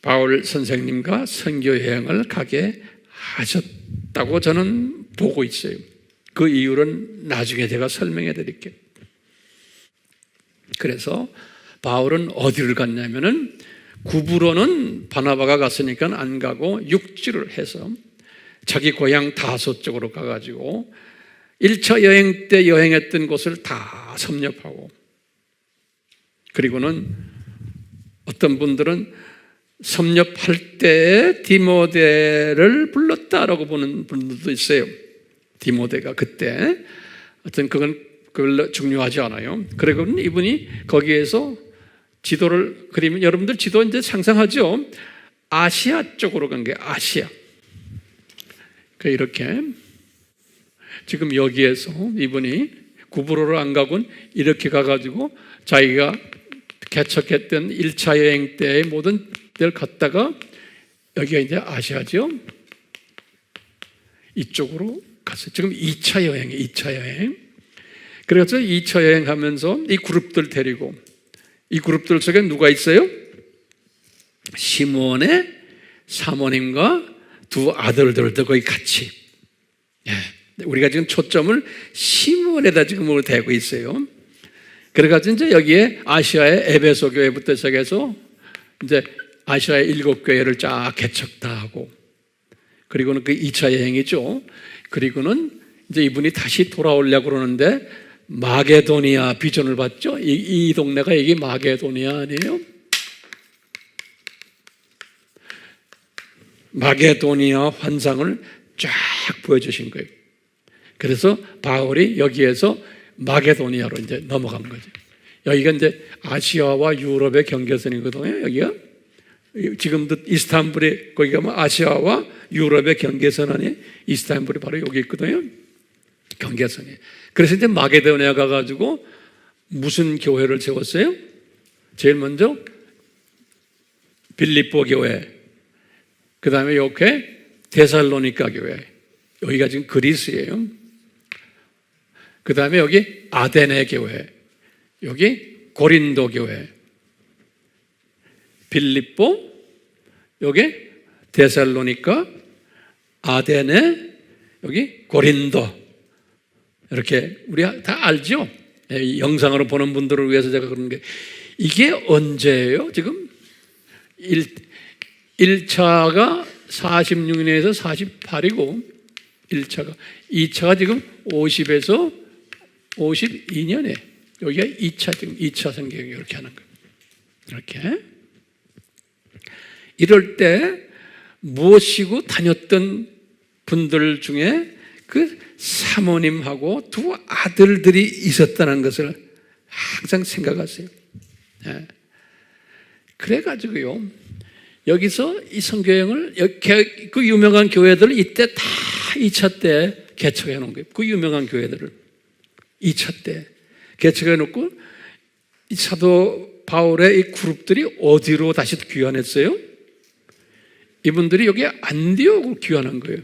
바울 선생님과 선교 여행을 가게 하셨다고 저는 보고 있어요. 그 이유는 나중에 제가 설명해 드릴게요. 그래서 바울은 어디를 갔냐면은 구부로는 바나바가 갔으니까 안 가고 육지를 해서 자기 고향 다소 쪽으로 가가지고 1차 여행 때 여행했던 곳을 다 섭렵하고, 그리고는 어떤 분들은 섭렵할 때에 디모데를 불렀다라고 보는 분들도 있어요. 디모데가 그때 어떤 그건 별로 중요하지 않아요. 그리고 이분이 거기에서 지도를 그리면 여러분들 지도 이제 상상하죠. 아시아 쪽으로 간 게 아시아. 그 이렇게 지금 여기에서 이분이 구부로를 안 가곤 이렇게 가가지고 자기가 개척했던 1차 여행 때의 모든 데를 갔다가 여기가 이제 아시아죠. 이쪽으로 갔어요. 지금 2차 여행이에요. 2차 여행. 그래서 2차 여행 가면서 이 그룹들 데리고, 이 그룹들 속에 누가 있어요? 시므온의 사모님과 두 아들들도 거기 같이. 우리가 지금 초점을 시므온에다 지금 대고 있어요. 그래가지고 이제 여기에 아시아의 에베소 교회부터 시작해서 이제 아시아의 7교회를 쫙 개척 다 하고, 그리고는 그 2차 여행이죠. 그리고는 이제 이분이 다시 돌아오려고 그러는데 마게도니아 비전을 봤죠. 이 동네가 이게 마게도니아 아니에요? 마게도니아 환상을 쫙 보여주신 거예요. 그래서 바울이 여기에서 마게도니아로 이제 넘어간 거죠. 여기가 이제 아시아와 유럽의 경계선이거든요. 여기가 지금도 이스탄불에 거기 가면 아시아와 유럽의 경계선 안에 이스탄불이 바로 여기 있거든요. 경계선이. 그래서 이제 마게도니아 가가지고 무슨 교회를 세웠어요? 제일 먼저 빌립보 교회, 그 다음에 여기 데살로니가 교회, 여기가 지금 그리스예요. 그 다음에 여기 아데네 교회, 여기 고린도 교회, 빌립보, 여기 데살로니가, 아데네, 여기 고린도. 이렇게 우리 다 알죠? 영상으로 보는 분들을 위해서 제가 그러는 게, 이게 언제예요? 지금 1차가 46년에서 48이고 1차가, 2차가 지금 50에서 52년에 여기가 2차, 지금 2차 성경이 이렇게 하는 거예요. 이렇게. 이럴 때 무엇이고 다녔던 분들 중에 그 사모님하고 두 아들들이 있었다는 것을 항상 생각하세요. 그래가지고요, 여기서 이 선교여행을, 그 유명한 교회들을 이때 다 2차 때 개척해 놓은 거예요. 그 유명한 교회들을 2차 때 개척해 놓고, 이 사도 바울의 이 그룹들이 어디로 다시 귀환했어요? 이분들이 여기 안디옥으로 귀환한 거예요.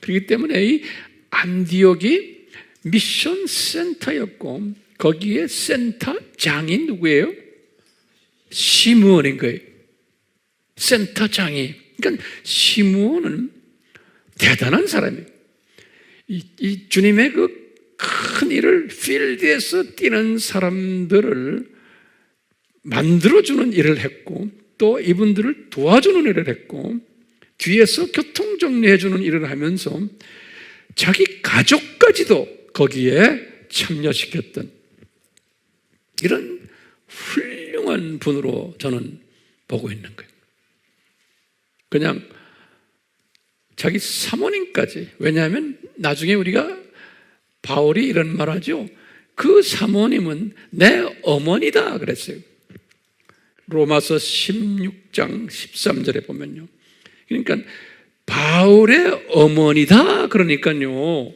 그렇기 때문에 이 안디옥이 미션 센터였고, 거기에 센터장이 누구예요? 시므온인 거예요. 센터장이. 그러니까 시므온은 대단한 사람이에요. 이 주님의 그 큰 일을 필드에서 뛰는 사람들을 만들어주는 일을 했고, 또 이분들을 도와주는 일을 했고, 뒤에서 교통정리해주는 일을 하면서 자기 가족까지도 거기에 참여시켰던 이런 훌륭한 분으로 저는 보고 있는 거예요. 그냥 자기 사모님까지. 왜냐하면 나중에 우리가 바울이 이런 말 하죠. 그 사모님은 내 어머니다 그랬어요. 로마서 16장 13절에 보면요. 그러니까 바울의 어머니다 그러니까요.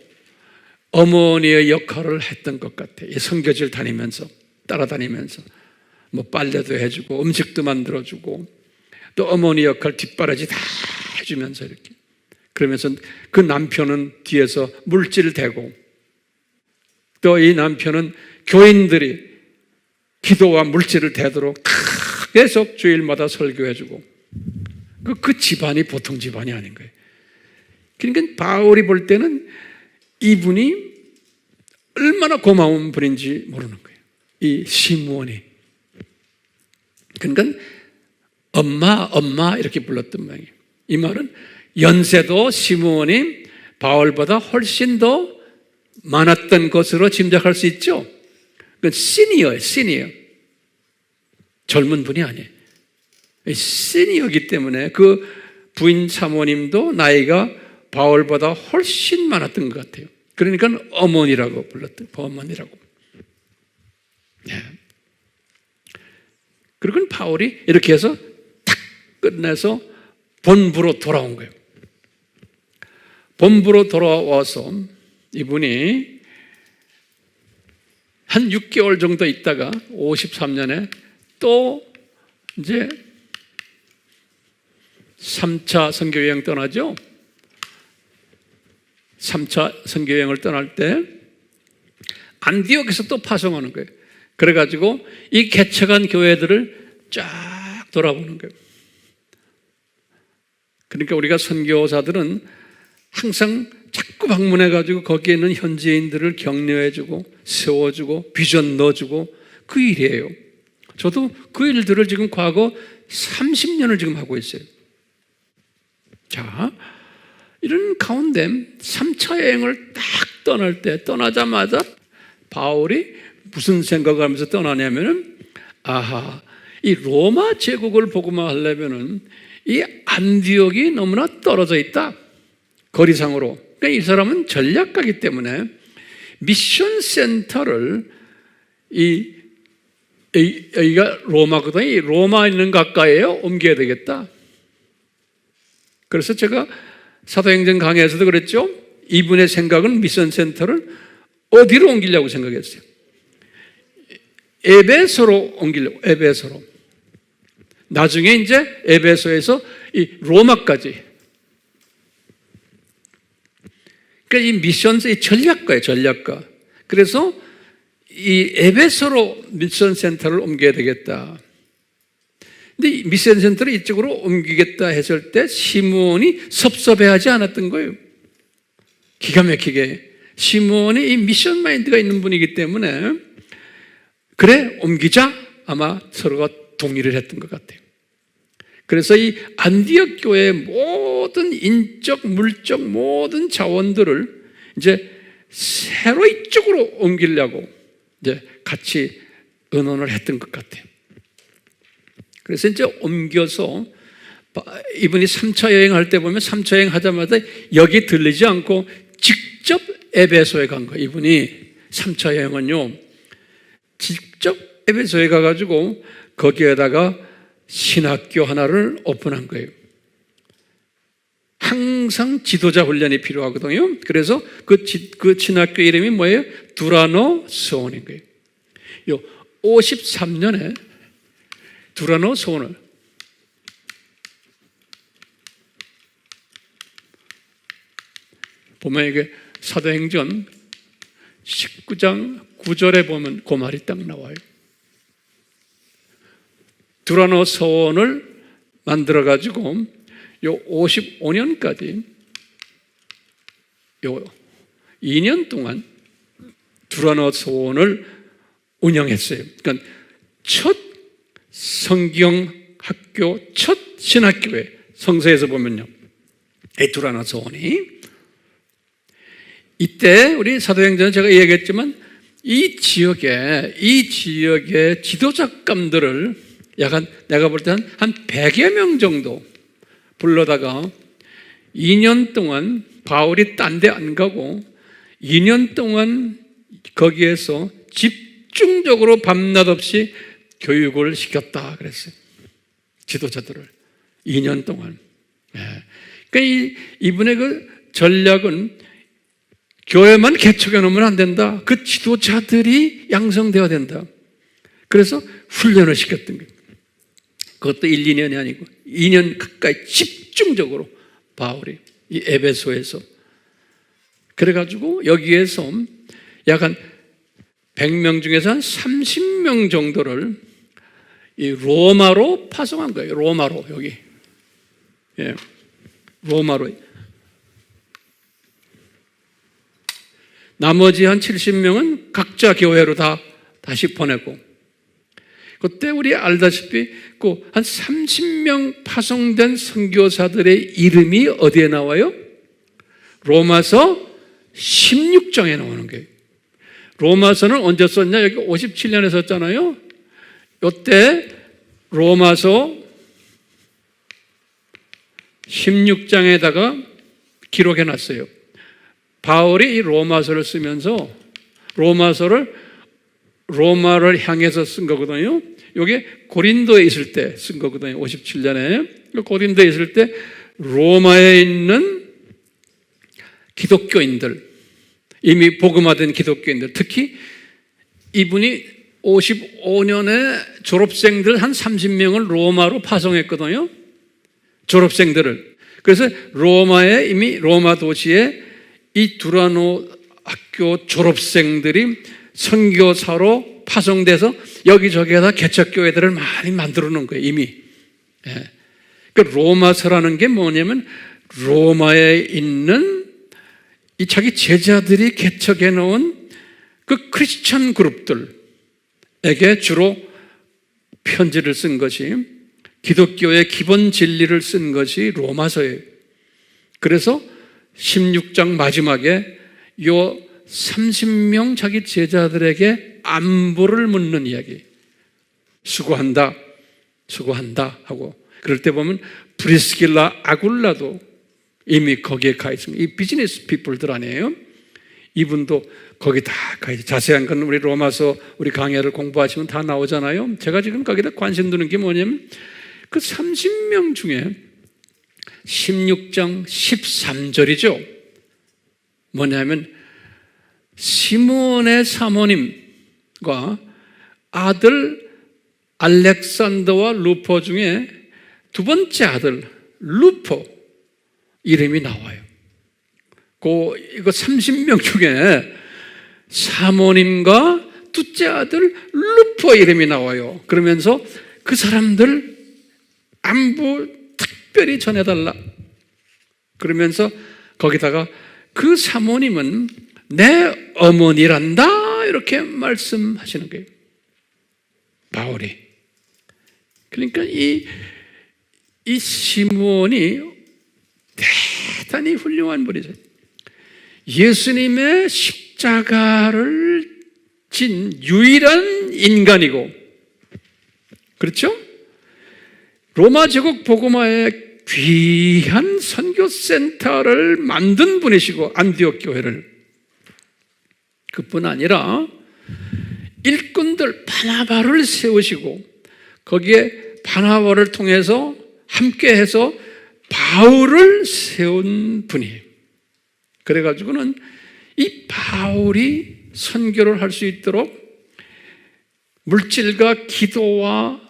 어머니의 역할을 했던 것 같아요. 선교지를 다니면서 따라다니면서 뭐 빨래도 해주고 음식도 만들어주고 또 어머니 역할 뒷바라지 다 해주면서 이렇게 그러면서 그 남편은 뒤에서 물질을 대고 또 이 남편은 교인들이 기도와 물질을 대도록 계속 주일마다 설교해주고 그 집안이 보통 집안이 아닌 거예요. 그러니까 바울이 볼 때는 이분이 얼마나 고마운 분인지 모르는 거예요. 이 시므온이. 그러니까 엄마 이렇게 불렀던 모양이에요. 이 말은 연세도 시므온이 바울보다 훨씬 더 많았던 것으로 짐작할 수 있죠. 그 시니어예요. 젊은 분이 아니에요. 시니어이기 때문에 그 부인 사모님도 나이가 바울보다 훨씬 많았던 것 같아요. 그러니까 어머니라고 불렀던 어머니라고. 네. 그리고 바울이 이렇게 해서 탁 끝내서 본부로 돌아온 거예요. 본부로 돌아와서 이분이 한 6개월 정도 있다가 53년에 또 이제 3차 선교여행 떠나죠. 3차 선교여행을 떠날 때 안디옥에서 또 파송하는 거예요. 그래가지고 이 개척한 교회들을 쫙 돌아보는 거예요. 그러니까 우리가 선교사들은 항상 자꾸 방문해가지고 거기에 있는 현지인들을 격려해주고 세워주고 비전 넣어주고 그 일이에요. 저도 그 일들을 지금 과거 30년을 지금 하고 있어요. 자, 이런 가운데 3차 여행을 딱 떠날 때 떠나자마자 바울이 무슨 생각을 하면서 떠나냐면은 아하, 이 로마 제국을 보고만 하려면은 이 안디옥이 너무나 떨어져 있다. 거리상으로. 그러니까 이 사람은 전략가이기 때문에 미션 센터를 여기가 로마거든요. 이 로마 있는 가까이에 옮겨야 되겠다. 그래서 제가 사도행전 강의에서도 그랬죠. 이분의 생각은 미션 센터를 어디로 옮기려고 생각했어요? 에베소로 옮기려고. 에베소로. 나중에 이제 에베소에서 이 로마까지. 그러니까 이 미션의 전략가예요, 전략가. 그래서 이 에베소로 미션 센터를 옮겨야 되겠다. 근데 이 미션 센터를 이쪽으로 옮기겠다 했을 때 시므온이 섭섭해하지 않았던 거예요. 기가 막히게. 시므온이 이 미션 마인드가 있는 분이기 때문에 그래, 옮기자. 아마 서로가 동의를 했던 것 같아요. 그래서 이 안디옥 교회의 모든 인적, 물적 모든 자원들을 이제 새로 이쪽으로 옮기려고 이제 같이 의논을 했던 것 같아요. 그래서 이제 옮겨서 이분이 3차 여행할 때 보면 3차 여행 하자마자 여기 들리지 않고 직접 에베소에 간 거예요. 이분이 3차 여행은요, 직접 에베소에 가가지고 거기에다가 신학교 하나를 오픈한 거예요. 항상 지도자 훈련이 필요하거든요. 그래서 그 신학교 이름이 뭐예요? 두라노 소원인 거예요. 요 53년에 두라노 소원을 보면 이게 사도행전 19장 9절에 보면 그 말이 딱 나와요. 두라노 소원을 만들어가지고 요 55년까지 요 2년 동안 두라노 소원을 운영했어요. 그러니까 첫 성경학교, 첫 신학교회 성서에서 보면요, 이 두라노 소원이 이때 우리 사도행전에 제가 얘기했지만 이 지역의 지도자감들을 약간 내가 볼 때 한 100여 명 정도 불러다가 2년 동안 바울이 딴 데 안 가고 2년 동안 거기에서 집중적으로 밤낮 없이 교육을 시켰다 그랬어요. 지도자들을 2년 동안. 그러니까 이분의 그 전략은 교회만 개척해 놓으면 안 된다. 그 지도자들이 양성되어야 된다. 그래서 훈련을 시켰던 거예요. 그것도 1, 2년이 아니고 2년 가까이 집중적으로 바울이 이 에베소에서 그래가지고 여기에서 약 한 100명 중에서 한 30명 정도를 이 로마로 파송한 거예요. 로마로 여기. 예. 로마로. 나머지 한 70명은 각자 교회로 다시 보내고 그때 우리 알다시피 그 한 30명 파송된 선교사들의 이름이 어디에 나와요? 로마서 16장에 나오는 거예요. 로마서는 언제 썼냐? 여기 57년에 썼잖아요. 이때 로마서 16장에다가 기록해 놨어요. 바울이 이 로마서를 쓰면서 로마를 향해서 쓴 거거든요. 이게 고린도에 있을 때 쓴 거거든요. 57년에. 고린도에 있을 때 로마에 있는 기독교인들, 이미 복음화된 기독교인들, 특히 이분이 55년에 졸업생들 한 30명을 로마로 파송했거든요. 졸업생들을. 그래서 로마에 이미 로마 도시에 이 두라노 학교 졸업생들이 선교사로 파송돼서 여기저기에다 개척교회들을 많이 만들어 놓은 거예요, 이미. 예. 그 로마서라는 게 뭐냐면 로마에 있는 이 자기 제자들이 개척해 놓은 그 크리스천 그룹들에게 주로 편지를 쓴 것이 기독교의 기본 진리를 쓴 것이 로마서예요. 그래서 16장 마지막에 요 30명 자기 제자들에게 안부를 묻는 이야기. 수고한다 하고 그럴 때 보면 브리스길라 아굴라도 이미 거기에 가 있습니다. 이 비즈니스 피플들 아니에요? 이분도 거기 다 가 있어요. 자세한 건 우리 로마서 우리 강해를 공부하시면 다 나오잖아요. 제가 지금 거기다 관심 두는 게 뭐냐면 그 30명 중에 16장 13절이죠. 뭐냐면 시몬의 사모님과 아들 알렉산더와 루포 중에 두 번째 아들 루포 이름이 나와요. 이거 30명 중에 사모님과 둘째 아들 루포 이름이 나와요. 그러면서 그 사람들 안부 특별히 전해달라. 그러면서 거기다가 그 사모님은 내 어머니란다 이렇게 말씀하시는 거예요. 바울이. 그러니까 이 시몬이 대단히 훌륭한 분이죠. 예수님의 십자가를 진 유일한 인간이고, 그렇죠? 로마 제국 복음화의 귀한 선교센터를 만든 분이시고, 안디옥 교회를. 그뿐 아니라 일꾼들 바나바를 세우시고 거기에 바나바를 통해서 함께해서 바울을 세운 분이에요. 그래가지고는 이 바울이 선교를 할 수 있도록 물질과 기도와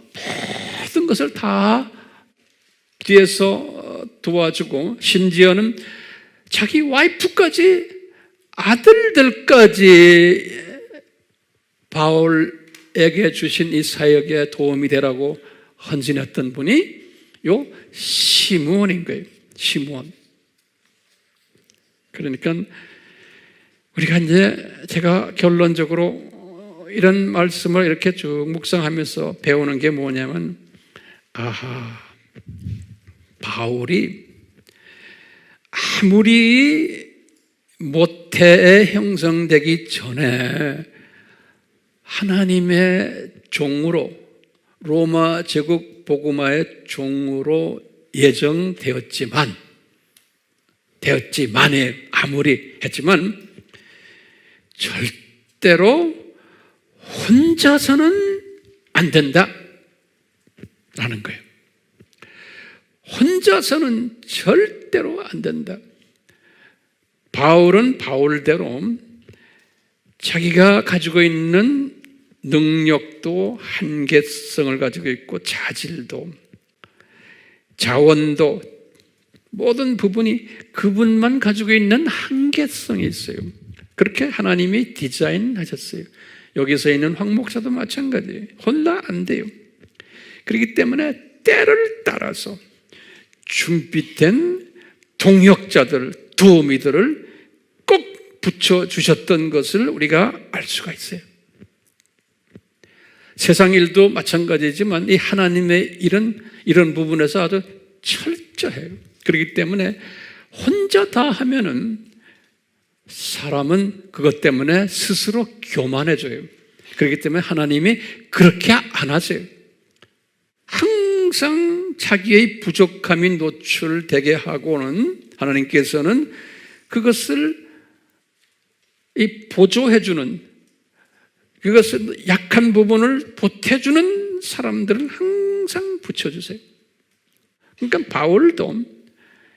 모든 것을 다 뒤에서 도와주고 심지어는 자기 와이프까지 아들들까지 바울에게 주신 이 사역에 도움이 되라고 헌신했던 분이 요 시므온인 거예요. 시므온. 그러니까 우리가 이제 제가 결론적으로 이런 말씀을 이렇게 쭉 묵상하면서 배우는 게 뭐냐면, 바울이 아무리 모태에 형성되기 전에 하나님의 종으로, 로마 제국 복음화의 종으로 예정되었지만 되었지, 만에 아무리 했지만 절대로 혼자서는 안 된다 라는 거예요. 혼자서는 절대로 안 된다. 바울은 바울대로 자기가 가지고 있는 능력도 한계성을 가지고 있고 자질도 자원도 모든 부분이 그분만 가지고 있는 한계성이 있어요. 그렇게 하나님이 디자인하셨어요. 여기서 있는 황 목사도 마찬가지예요. 혼자 안 돼요. 그렇기 때문에 때를 따라서 준비된 동역자들, 도우미들을 꼭 붙여주셨던 것을 우리가 알 수가 있어요. 세상 일도 마찬가지지만 이 하나님의 일은 이런 부분에서 아주 철저해요. 그렇기 때문에 혼자 다 하면은 사람은 그것 때문에 스스로 교만해져요. 그렇기 때문에 하나님이 그렇게 안 하세요. 항상 자기의 부족함이 노출되게 하고는 하나님께서는 그것을 보조해주는, 그것을 약한 부분을 보태주는 사람들을 항상 붙여주세요. 그러니까 바울도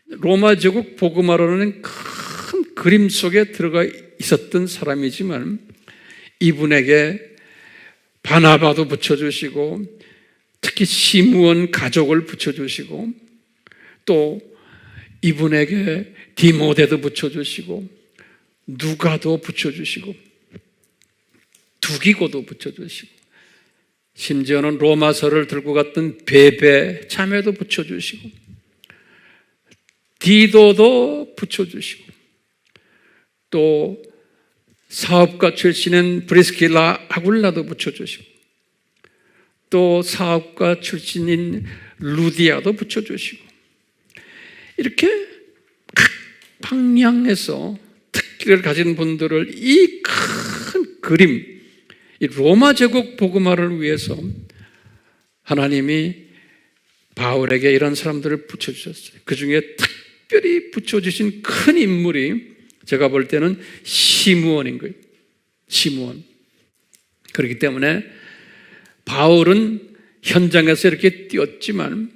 로마 제국 복음화라는 큰 그림 속에 들어가 있었던 사람이지만 이분에게 바나바도 붙여주시고 특히 시므온 가족을 붙여주시고 또 이분에게 디모데도 붙여주시고 누가도 붙여주시고 두기고도 붙여주시고 심지어는 로마서를 들고 갔던 베베 자매도 붙여주시고 디도도 붙여주시고 또 사업가 출신인 브리스킬라 아굴라도 붙여주시고 또 사업가 출신인 루디아도 붙여주시고 이렇게 각 방향에서 특기를 가진 분들을 이 큰 그림, 이 로마 제국 복음화를 위해서 하나님이 바울에게 이런 사람들을 붙여주셨어요. 그 중에 특별히 붙여주신 큰 인물이 제가 볼 때는 시므온인 거예요. 시므온. 그렇기 때문에 바울은 현장에서 이렇게 뛰었지만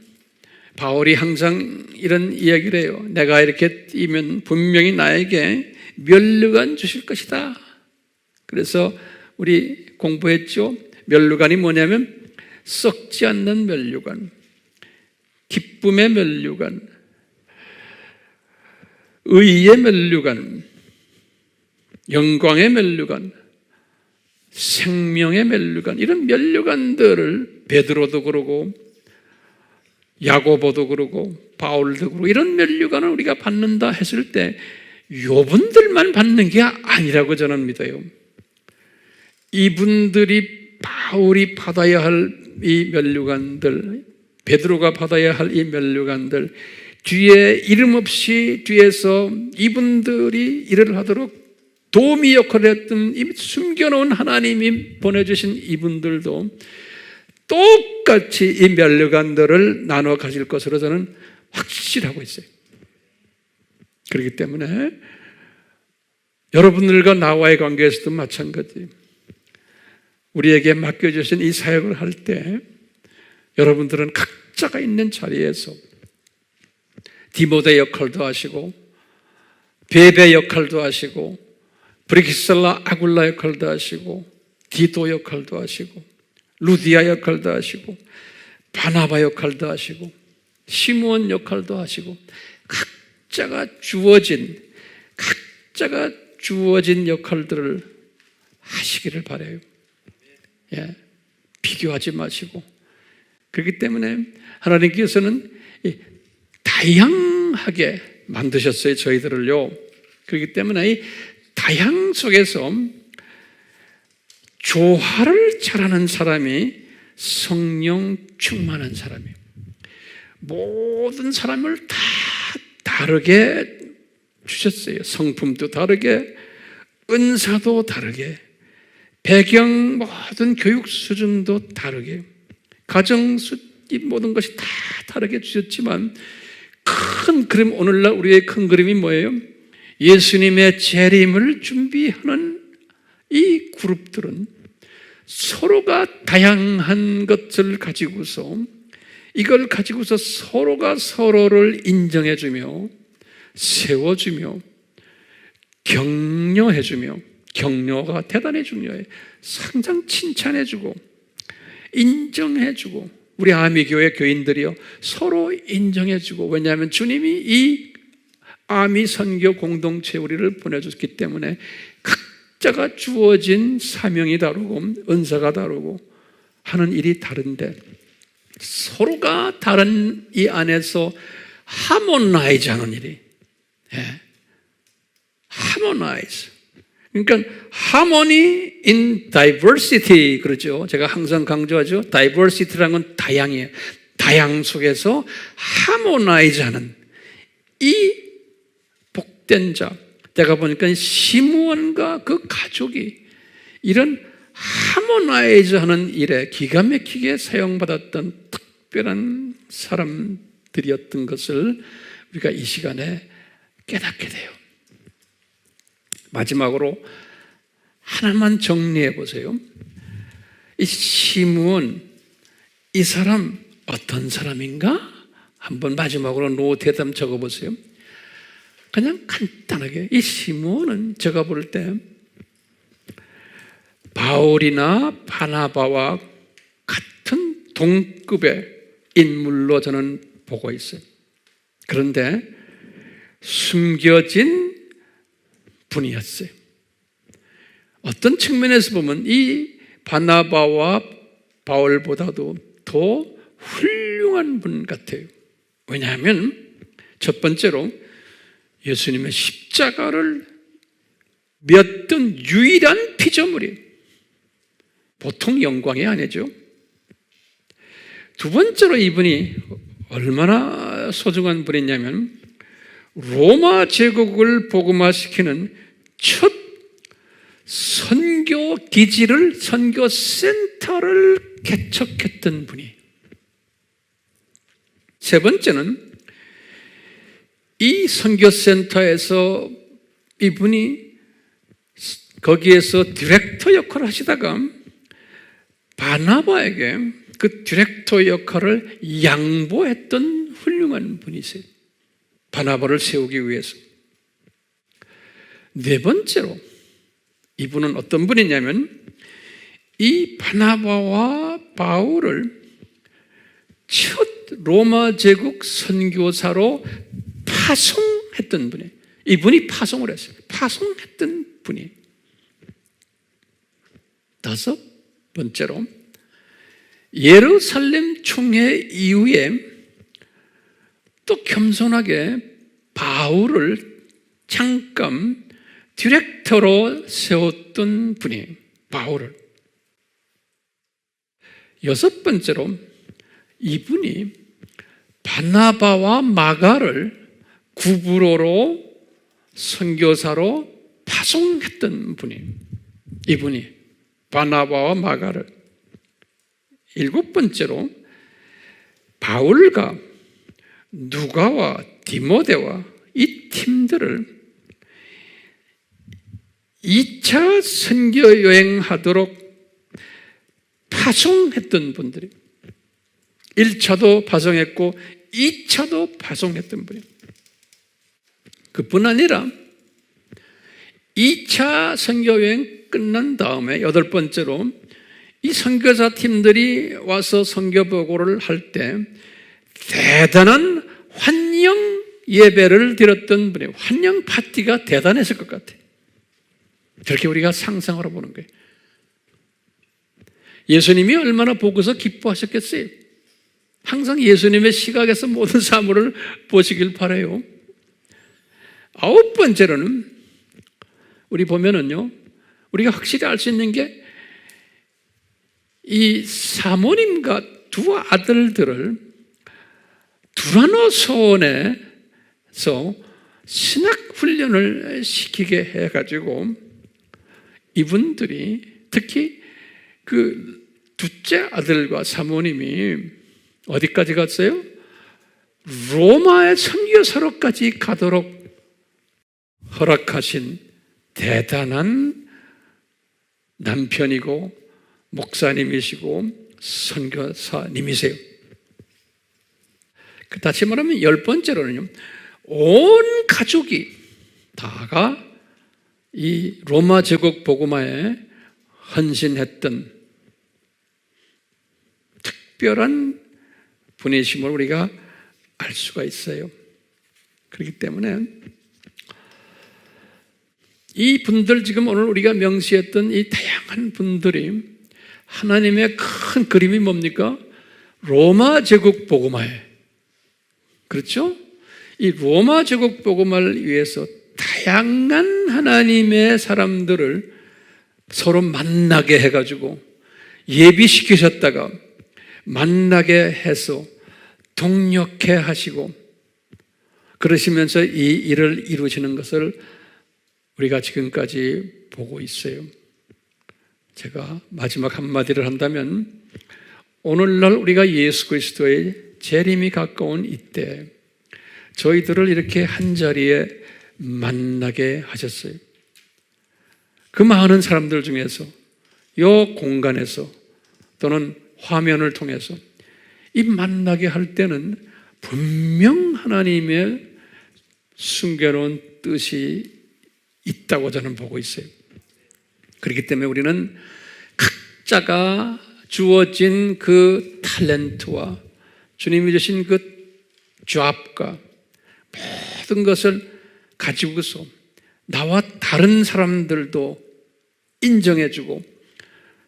바울이 항상 이런 이야기를 해요. 내가 이렇게 뛰면 분명히 나에게 면류관 주실 것이다. 그래서 우리 공부했죠. 면류관이 뭐냐면 썩지 않는 면류관, 기쁨의 면류관, 의의 면류관, 영광의 면류관, 생명의 면류관, 이런 면류관들을 베드로도 그러고 야고보도 그러고 바울도 그러고 이런 면류관을 우리가 받는다 했을 때 요분들만 받는 게 아니라고 저는 믿어요. 이분들이 바울이 받아야 할 이 면류관들, 베드로가 받아야 할 이 면류관들, 뒤에 이름 없이 뒤에서 이분들이 일을 하도록 도우미 역할을 했던 이 숨겨놓은 하나님이 보내주신 이분들도 똑같이 이 면류관들을 나눠 가질 것으로 저는 확실하고 있어요. 그렇기 때문에 여러분들과 나와의 관계에서도 마찬가지. 우리에게 맡겨주신 이 사역을 할 때 여러분들은 각자가 있는 자리에서 디모데 역할도 하시고 베베 역할도 하시고 브리기슬라 아굴라 역할도 하시고 디도 역할도 하시고 루디아 역할도 하시고 바나바 역할도 하시고 시므온 역할도 하시고 각자가 주어진 역할들을 하시기를 바라요. 예, 비교하지 마시고. 그렇기 때문에 하나님께서는 다양하게 만드셨어요, 저희들을요. 그렇기 때문에 이 다양 속에서 조화를 잘하는 사람이 성령 충만한 사람이에요. 모든 사람을 다 다르게 주셨어요. 성품도 다르게, 은사도 다르게, 배경 모든 교육 수준도 다르게, 가정 이 모든 것이 다 다르게 주셨지만 큰 그림, 오늘날 우리의 큰 그림이 뭐예요? 예수님의 재림을 준비하는 이 그룹들은 서로가 다양한 것을 가지고서 이걸 가지고서 서로가 서로를 인정해주며 세워주며 격려해주며, 격려가 대단히 중요해요. 상장 칭찬해주고 인정해주고, 우리 아미교회 교인들이요 서로 인정해주고, 왜냐하면 주님이 이 아미 선교 공동체 우리를 보내줬기 때문에 각자가 주어진 사명이 다르고 은사가 다르고 하는 일이 다른데, 서로가 다른 이 안에서 하모나이즈 하는 일이, 하모나이즈. 그러니까 harmony in diversity, 그러죠. 제가 항상 강조하죠. diversity라는 건 다양이에요. 다양 속에서 harmonize 하는 이 복된 자. 제가 보니까 시므온과 그 가족이 이런 harmonize 하는 일에 기가 막히게 사용받았던 특별한 사람들이었던 것을 우리가 이 시간에 깨닫게 돼요. 마지막으로 하나만 정리해 보세요. 이 시므온, 이 사람 어떤 사람인가? 한번 마지막으로 노트에 적어 보세요. 그냥 간단하게 이 시므온은 제가 볼 때 바울이나 바나바와 같은 동급의 인물로 저는 보고 있어요. 그런데 숨겨진 분이었어요. 어떤 측면에서 보면 이 바나바와 바울보다도 더 훌륭한 분 같아요. 왜냐하면 첫 번째로 예수님의 십자가를 맺던 유일한 피조물이 보통 영광이 아니죠. 두 번째로 이분이 얼마나 소중한 분이냐면 로마 제국을 복음화시키는 첫 선교 기지를, 선교 센터를 개척했던 분이. 세 번째는 이 선교 센터에서 이분이 거기에서 디렉터 역할을 하시다가 바나바에게 그 디렉터 역할을 양보했던 훌륭한 분이세요. 바나바를 세우기 위해서. 네 번째로 이분은 어떤 분이냐면 이 바나바와 바울을 첫 로마 제국 선교사로 파송했던 분이에요. 이분이 파송을 했어요. 파송했던 분이. 다섯 번째로 예루살렘 총회 이후에 또 겸손하게 바울을 잠깐 디렉터로 세웠던 분이 바울을. 여섯 번째로 이분이 바나바와 마가를 구브로로 선교사로 파송했던 분이, 이분이 바나바와 마가를. 일곱 번째로 바울과 누가와 디모데와 이 팀들을 2차 선교 여행하도록 파송했던 분들이, 1차도 파송했고 2차도 파송했던 분이에요. 그뿐 아니라 2차 선교 여행 끝난 다음에 여덟 번째로 이 선교사 팀들이 와서 선교 보고를 할 때 대단한 환영 예배를 드렸던 분이에요. 환영 파티가 대단했을 것 같아요. 그렇게 우리가 상상을 해보는 거예요. 예수님이 얼마나 보고서 기뻐하셨겠어요? 항상 예수님의 시각에서 모든 사물을 보시길 바라요. 아홉 번째로는 우리 보면은요, 우리가 확실히 알 수 있는 게 이 사모님과 두 아들들을 두라노 소원에서 신학 훈련을 시키게 해가지고 이분들이 특히 그 둘째 아들과 사모님이 어디까지 갔어요? 로마의 선교사로까지 가도록 허락하신 대단한 남편이고 목사님이시고 선교사님이세요. 다시 말하면 10번째로는요, 온 가족이 다가 이 로마 제국 복음화에 헌신했던 특별한 분이심을 우리가 알 수가 있어요. 그렇기 때문에 이 분들, 지금 오늘 우리가 명시했던 이 다양한 분들이 하나님의 큰 그림이 뭡니까? 로마 제국 복음화에, 그렇죠? 이 로마 제국 복음화를 위해서 다양한 하나님의 사람들을 서로 만나게 해가지고 예비시키셨다가 만나게 해서 동력해 하시고 그러시면서 이 일을 이루시는 것을 우리가 지금까지 보고 있어요. 제가 마지막 한마디를 한다면, 오늘날 우리가 예수 그리스도의 재림이 가까운 이때 저희들을 이렇게 한자리에 만나게 하셨어요. 그 많은 사람들 중에서, 이 공간에서 또는 화면을 통해서 이 만나게 할 때는 분명 하나님의 숨겨놓은 뜻이 있다고 저는 보고 있어요. 그렇기 때문에 우리는 각자가 주어진 그 탤런트와 주님이 주신 그 잡과 모든 것을 가지고서 나와 다른 사람들도 인정해주고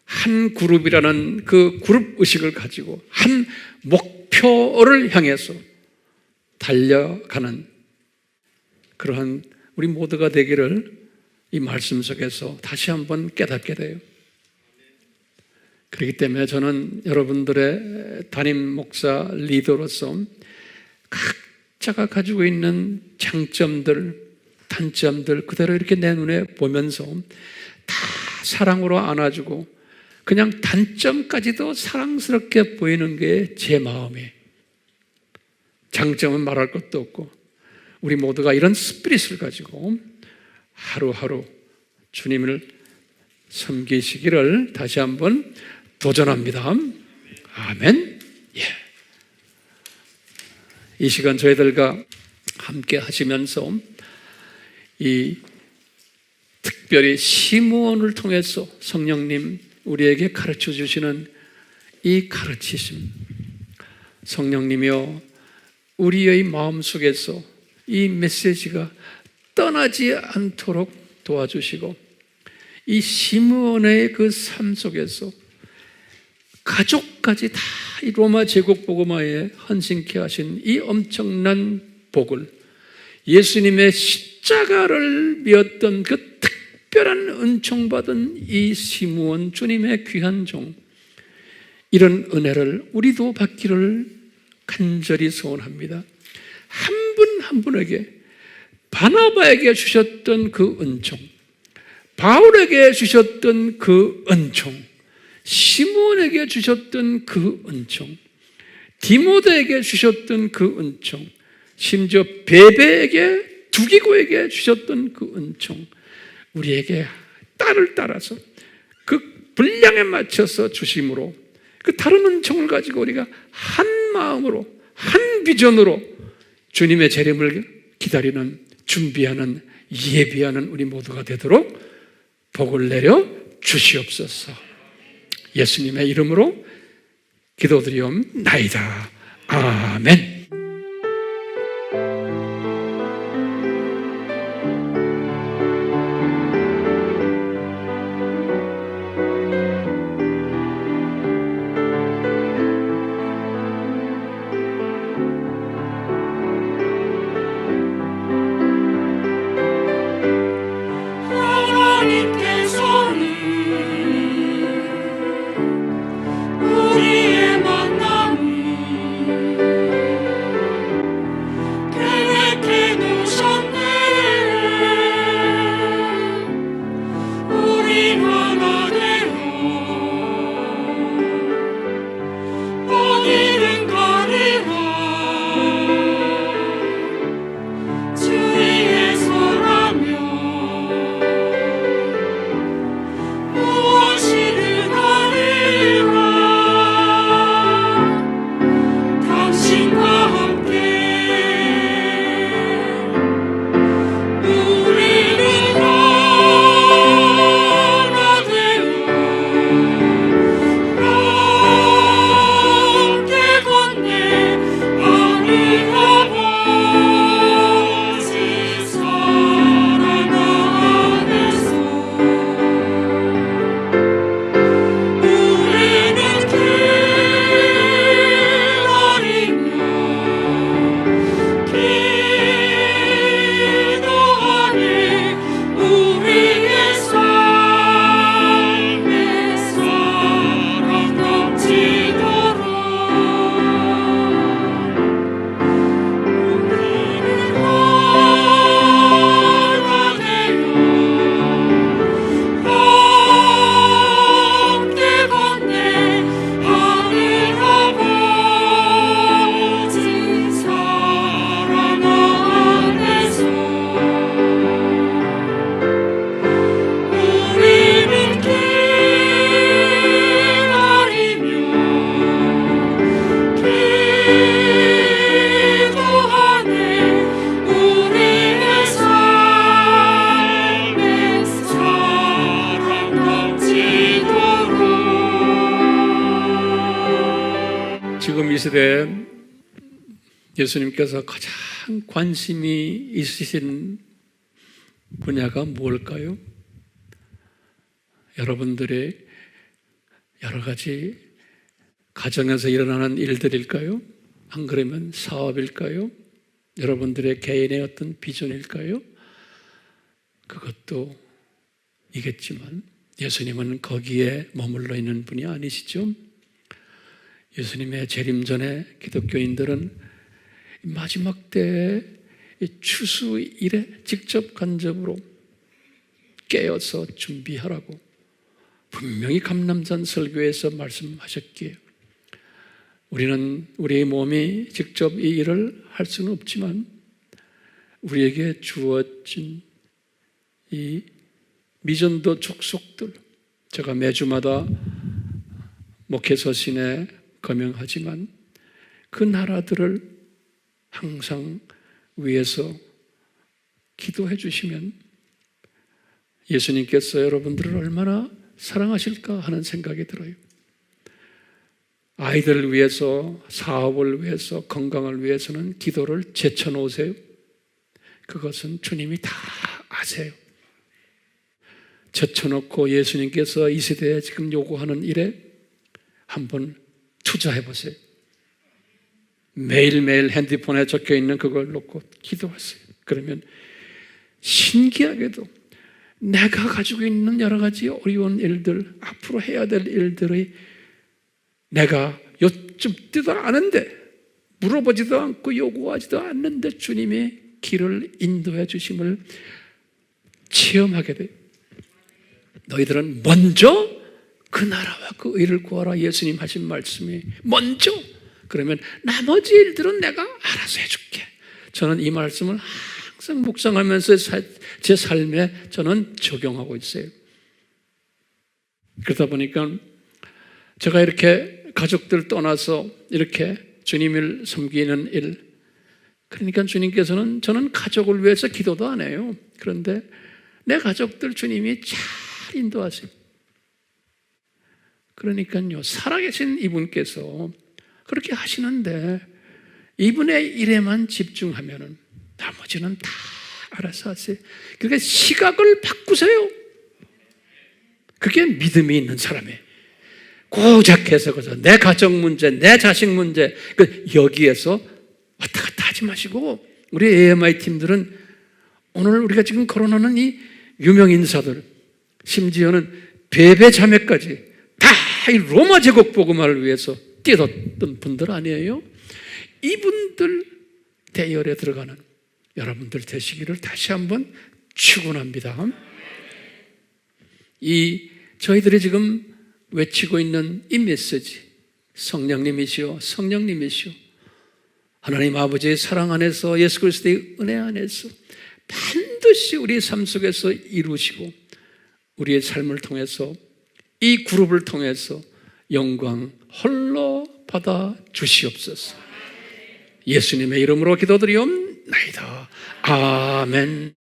한 그룹이라는 그 그룹 의식을 가지고 한 목표를 향해서 달려가는 그러한 우리 모두가 되기를 이 말씀 속에서 다시 한번 깨닫게 돼요. 그렇기 때문에 저는 여러분들의 담임 목사 리더로서 각자가 가지고 있는 장점들, 단점들 그대로 이렇게 내 눈에 보면서 다 사랑으로 안아주고 그냥 단점까지도 사랑스럽게 보이는 게 제 마음이에요. 장점은 말할 것도 없고 우리 모두가 이런 스피릿을 가지고 하루하루 주님을 섬기시기를 다시 한번 도전합니다. 아멘. 예. 이 시간 저희들과 함께 하시면서 이 특별히 시므온을 통해서 성령님 우리에게 가르쳐 주시는 이 가르치심, 성령님이여 우리의 마음속에서 이 메시지가 떠나지 않도록 도와주시고 이 시므온의 그 삶 속에서 가족까지 다 이 로마 제국 복음화에 헌신케 하신 이 엄청난 복을, 예수님의 십자가를 미었던 그 특별한 은총받은 이 시므온 주님의 귀한 종, 이런 은혜를 우리도 받기를 간절히 소원합니다. 한 분 한 분에게 바나바에게 주셨던 그 은총, 바울에게 주셨던 그 은총, 시므온에게 주셨던 그 은총, 디모데에게 주셨던 그 은총, 심지어 베베에게 두기고에게 주셨던 그 은총, 우리에게 딸을 따라서 그 분량에 맞춰서 주심으로 그 다른 은총을 가지고 우리가 한 마음으로 한 비전으로 주님의 재림을 기다리는, 준비하는, 예비하는 우리 모두가 되도록 복을 내려 주시옵소서. 예수님의 이름으로 기도드리옵나이다. 아멘.
우리의 만남이
시대에 예수님께서 가장 관심이 있으신 분야가 뭘까요? 여러분들의 여러 가지 가정에서 일어나는 일들일까요? 안 그러면 사업일까요? 여러분들의 개인의 어떤 비전일까요? 그것도 이겠지만 예수님은 거기에 머물러 있는 분이 아니시죠? 예수님의 재림 전에 기독교인들은 마지막 때의 추수일에 직접 간접으로 깨어서 준비하라고 분명히 감람산 설교에서 말씀하셨기에 우리는 우리의 몸이 직접 이 일을 할 수는 없지만 우리에게 주어진 이 미전도 족속들, 제가 매주마다 목회서신에 거명하지만 그 나라들을 항상 위해서 기도해 주시면 예수님께서 여러분들을 얼마나 사랑하실까 하는 생각이 들어요. 아이들을 위해서, 사업을 위해서, 건강을 위해서는 기도를 제쳐놓으세요. 그것은 주님이 다 아세요. 제쳐놓고 예수님께서 이 시대에 지금 요구하는 일에 한번 투자해 보세요. 매일매일 핸드폰에 적혀있는 그걸 놓고 기도하세요. 그러면 신기하게도 내가 가지고 있는 여러 가지 어려운 일들, 앞으로 해야 될 일들의 내가 여쭙지도 않은데, 물어보지도 않고 요구하지도 않는데 주님의 길을 인도해 주심을 체험하게 돼요. 너희들은 먼저 그 나라와 그 의를 구하라. 예수님 하신 말씀이 먼저. 그러면 나머지 일들은 내가 알아서 해줄게. 저는 이 말씀을 항상 묵상하면서 제 삶에 저는 적용하고 있어요. 그러다 보니까 제가 이렇게 가족들 떠나서 이렇게 주님을 섬기는 일, 그러니까 주님께서는 저는 가족을 위해서 기도도 안 해요. 그런데 내 가족들 주님이 잘 인도하세요. 그러니까요, 살아계신 이분께서 그렇게 하시는데 이분의 일에만 집중하면은 나머지는 다 알아서 하세요. 그러니까 시각을 바꾸세요. 그게 믿음이 있는 사람이에요. 고작해서 내 가정 문제, 내 자식 문제, 여기에서 왔다 갔다 하지 마시고, 우리 AMI 팀들은 오늘 우리가 지금 거론하는 이 유명 인사들, 심지어는 베베 자매까지 다 이 로마 제국 복음화를 위해서 뛰어든 분들 아니에요? 이분들 대열에 들어가는 여러분들 되시기를 다시 한번 축원합니다. 이 저희들이 지금 외치고 있는 이 메시지, 성령님이시오, 성령님이시오, 하나님 아버지의 사랑 안에서, 예수 그리스도의 은혜 안에서 반드시 우리의 삶 속에서 이루시고 우리의 삶을 통해서, 이 그룹을 통해서 영광 홀로 받아 주시옵소서. 예수님의 이름으로 기도드리옵나이다. 아멘.